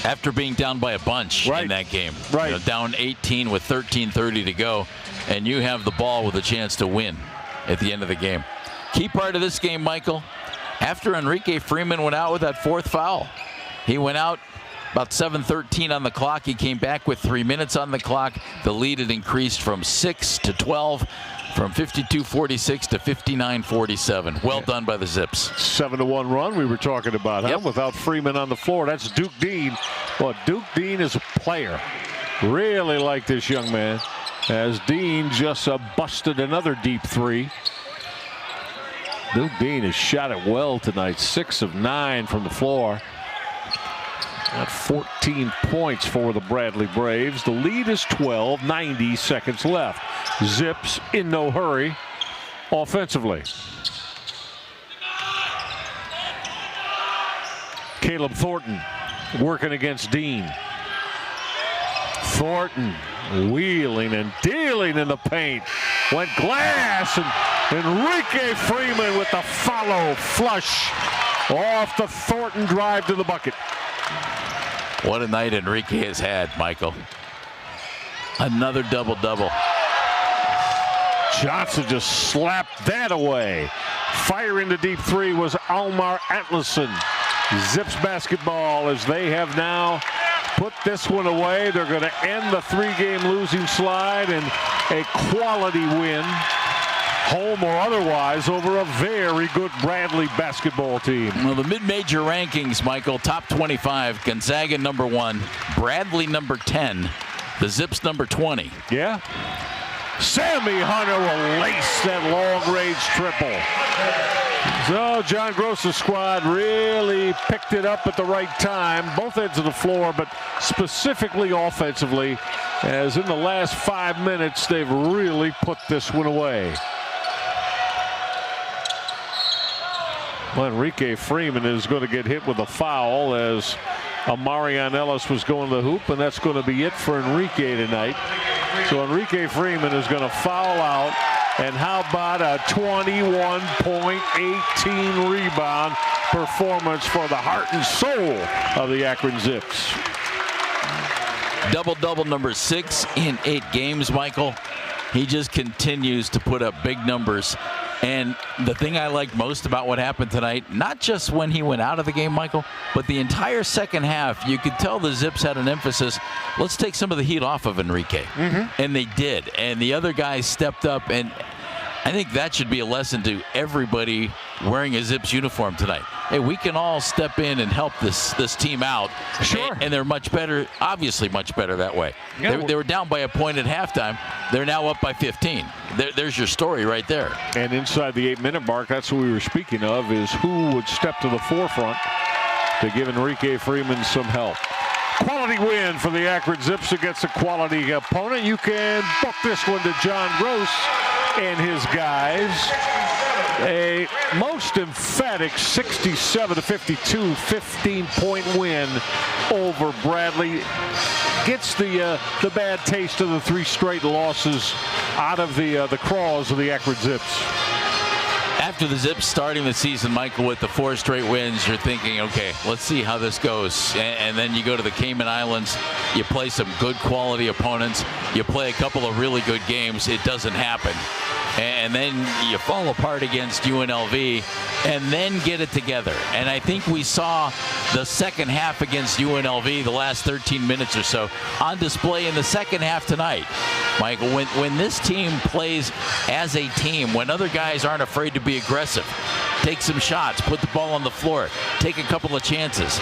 After being down by a bunch in that game. Right. Down 18 with 13:30 to go. And you have the ball with a chance to win at the end of the game. Key part of this game, Michael, after Enrique Freeman went out with that 4th foul. He went out about 7:13 on the clock. He came back with 3 minutes on the clock. The lead had increased from 6 to 12. From 52-46 to 59-47. Well done by the Zips. 7-1 run we were talking about, huh? Without Freeman on the floor. That's Duke Dean. Well, Duke Dean is a player. Really like this young man. As Dean just busted another deep 3. Duke Dean has shot it well tonight. 6 of 9 from the floor. Got 14 points for the Bradley Braves. The lead is 12, 90 seconds left. Zips in no hurry offensively. Caleb Thornton working against Dean. Thornton wheeling and dealing in the paint. Went glass, and Enrique Freeman with the follow flush off the Thornton drive to the bucket. What a night Enrique has had, Michael. Another double-double. Johnson just slapped that away. Firing the deep 3 was Almar Atlason. Zips basketball as they have now put this one away. They're going to end the 3-game losing slide and a quality win, home or otherwise, over a very good Bradley basketball team. Well, the mid-major rankings, Michael, top 25, Gonzaga number 1, Bradley number 10, the Zips number 20. Yeah. Sammy Hunter will lace that long-range triple. So John Gross's squad really picked it up at the right time, both ends of the floor, but specifically offensively, as in the last 5 minutes, they've really put this one away. Well, Enrique Freeman is going to get hit with a foul as Amarion Ellis was going to the hoop, and that's going to be it for Enrique tonight. So Enrique Freeman is going to foul out, and how about a 21-point-18 rebound performance for the heart and soul of the Akron Zips. Double-double number 6 in 8 games, Michael. He just continues to put up big numbers. And the thing I like most about what happened tonight, not just when he went out of the game, Michael, but the entire second half, you could tell the Zips had an emphasis. Let's take some of the heat off of Enrique. And they did. And the other guys stepped up. And I think that should be a lesson to everybody wearing a Zips uniform tonight. Hey, we can all step in and help this team out. Sure. And they're much better, obviously much better that way. Yeah. They were down by a point at halftime. They're now up by 15. There's your story right there. And inside the 8-minute mark, that's what we were speaking of, is who would step to the forefront to give Enrique Freeman some help. Quality win for the Akron Zips against a quality opponent. You can book this one to John Gross and his guys. A most emphatic 67-52 15-point win over Bradley. Gets the bad taste of the 3 straight losses out of the craws of the Akron Zips. After the Zips starting the season, Michael, with the 4 straight wins, you're thinking, okay, let's see how this goes. And then you go to the Cayman Islands, you play some good quality opponents, you play a couple of really good games, it doesn't happen. And then you fall apart against UNLV and then get it together. And I think we saw the second half against UNLV, the last 13 minutes or so, on display in the second half tonight. Michael, when this team plays as a team, when other guys aren't afraid to be aggressive, take some shots, put the ball on the floor, take a couple of chances,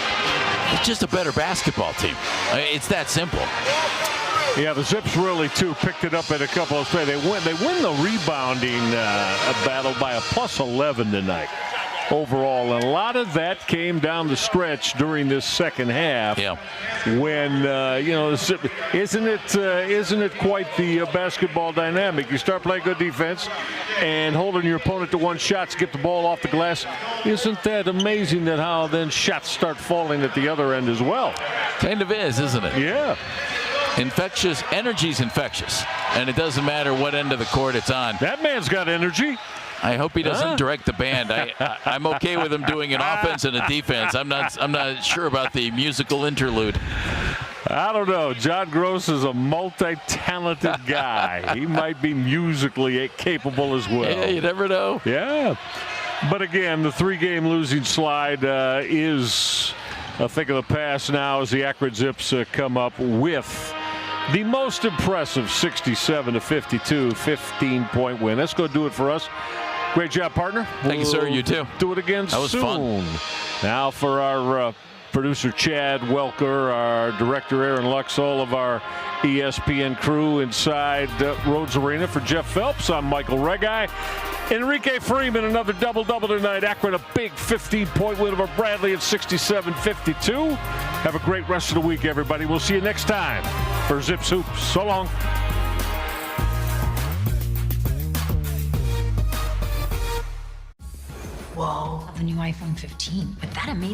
it's just a better basketball team. It's that simple. Yeah, the Zips really, too, picked it up at a couple of plays. They win the rebounding battle by a +11 tonight overall. And a lot of that came down the stretch during this second half. Yeah. When, isn't it quite the basketball dynamic? You start playing good defense and holding your opponent to 1 shot to get the ball off the glass. Isn't that amazing that how then shots start falling at the other end as well? Kind of is, isn't it? Yeah. Infectious. Energy's infectious. And it doesn't matter what end of the court it's on. That man's got energy. I hope he doesn't direct the band. I'm okay with him doing an offense and a defense. I'm not sure about the musical interlude. I don't know. John Gross is a multi-talented guy. He might be musically capable as well. Yeah, you never know. Yeah. But again, the 3-game losing slide is a thing of the past now as the Akron Zips come up with the most impressive 67-52 15-point win. That's going to do it for us. Great job, partner. Thank you, sir. You too. Do it again soon. That was fun. Now for our producer Chad Welker, our director Aaron Lux, all of our ESPN crew inside Rhodes Arena. For Jeff Phelps, I'm Michael Regai. Enrique Freeman, another double-double tonight. Akron, a big 15-point win over Bradley at 67-52. Have a great rest of the week, everybody. We'll see you next time for Zips Hoops. So long. Whoa, of the new iPhone 15. With that amazing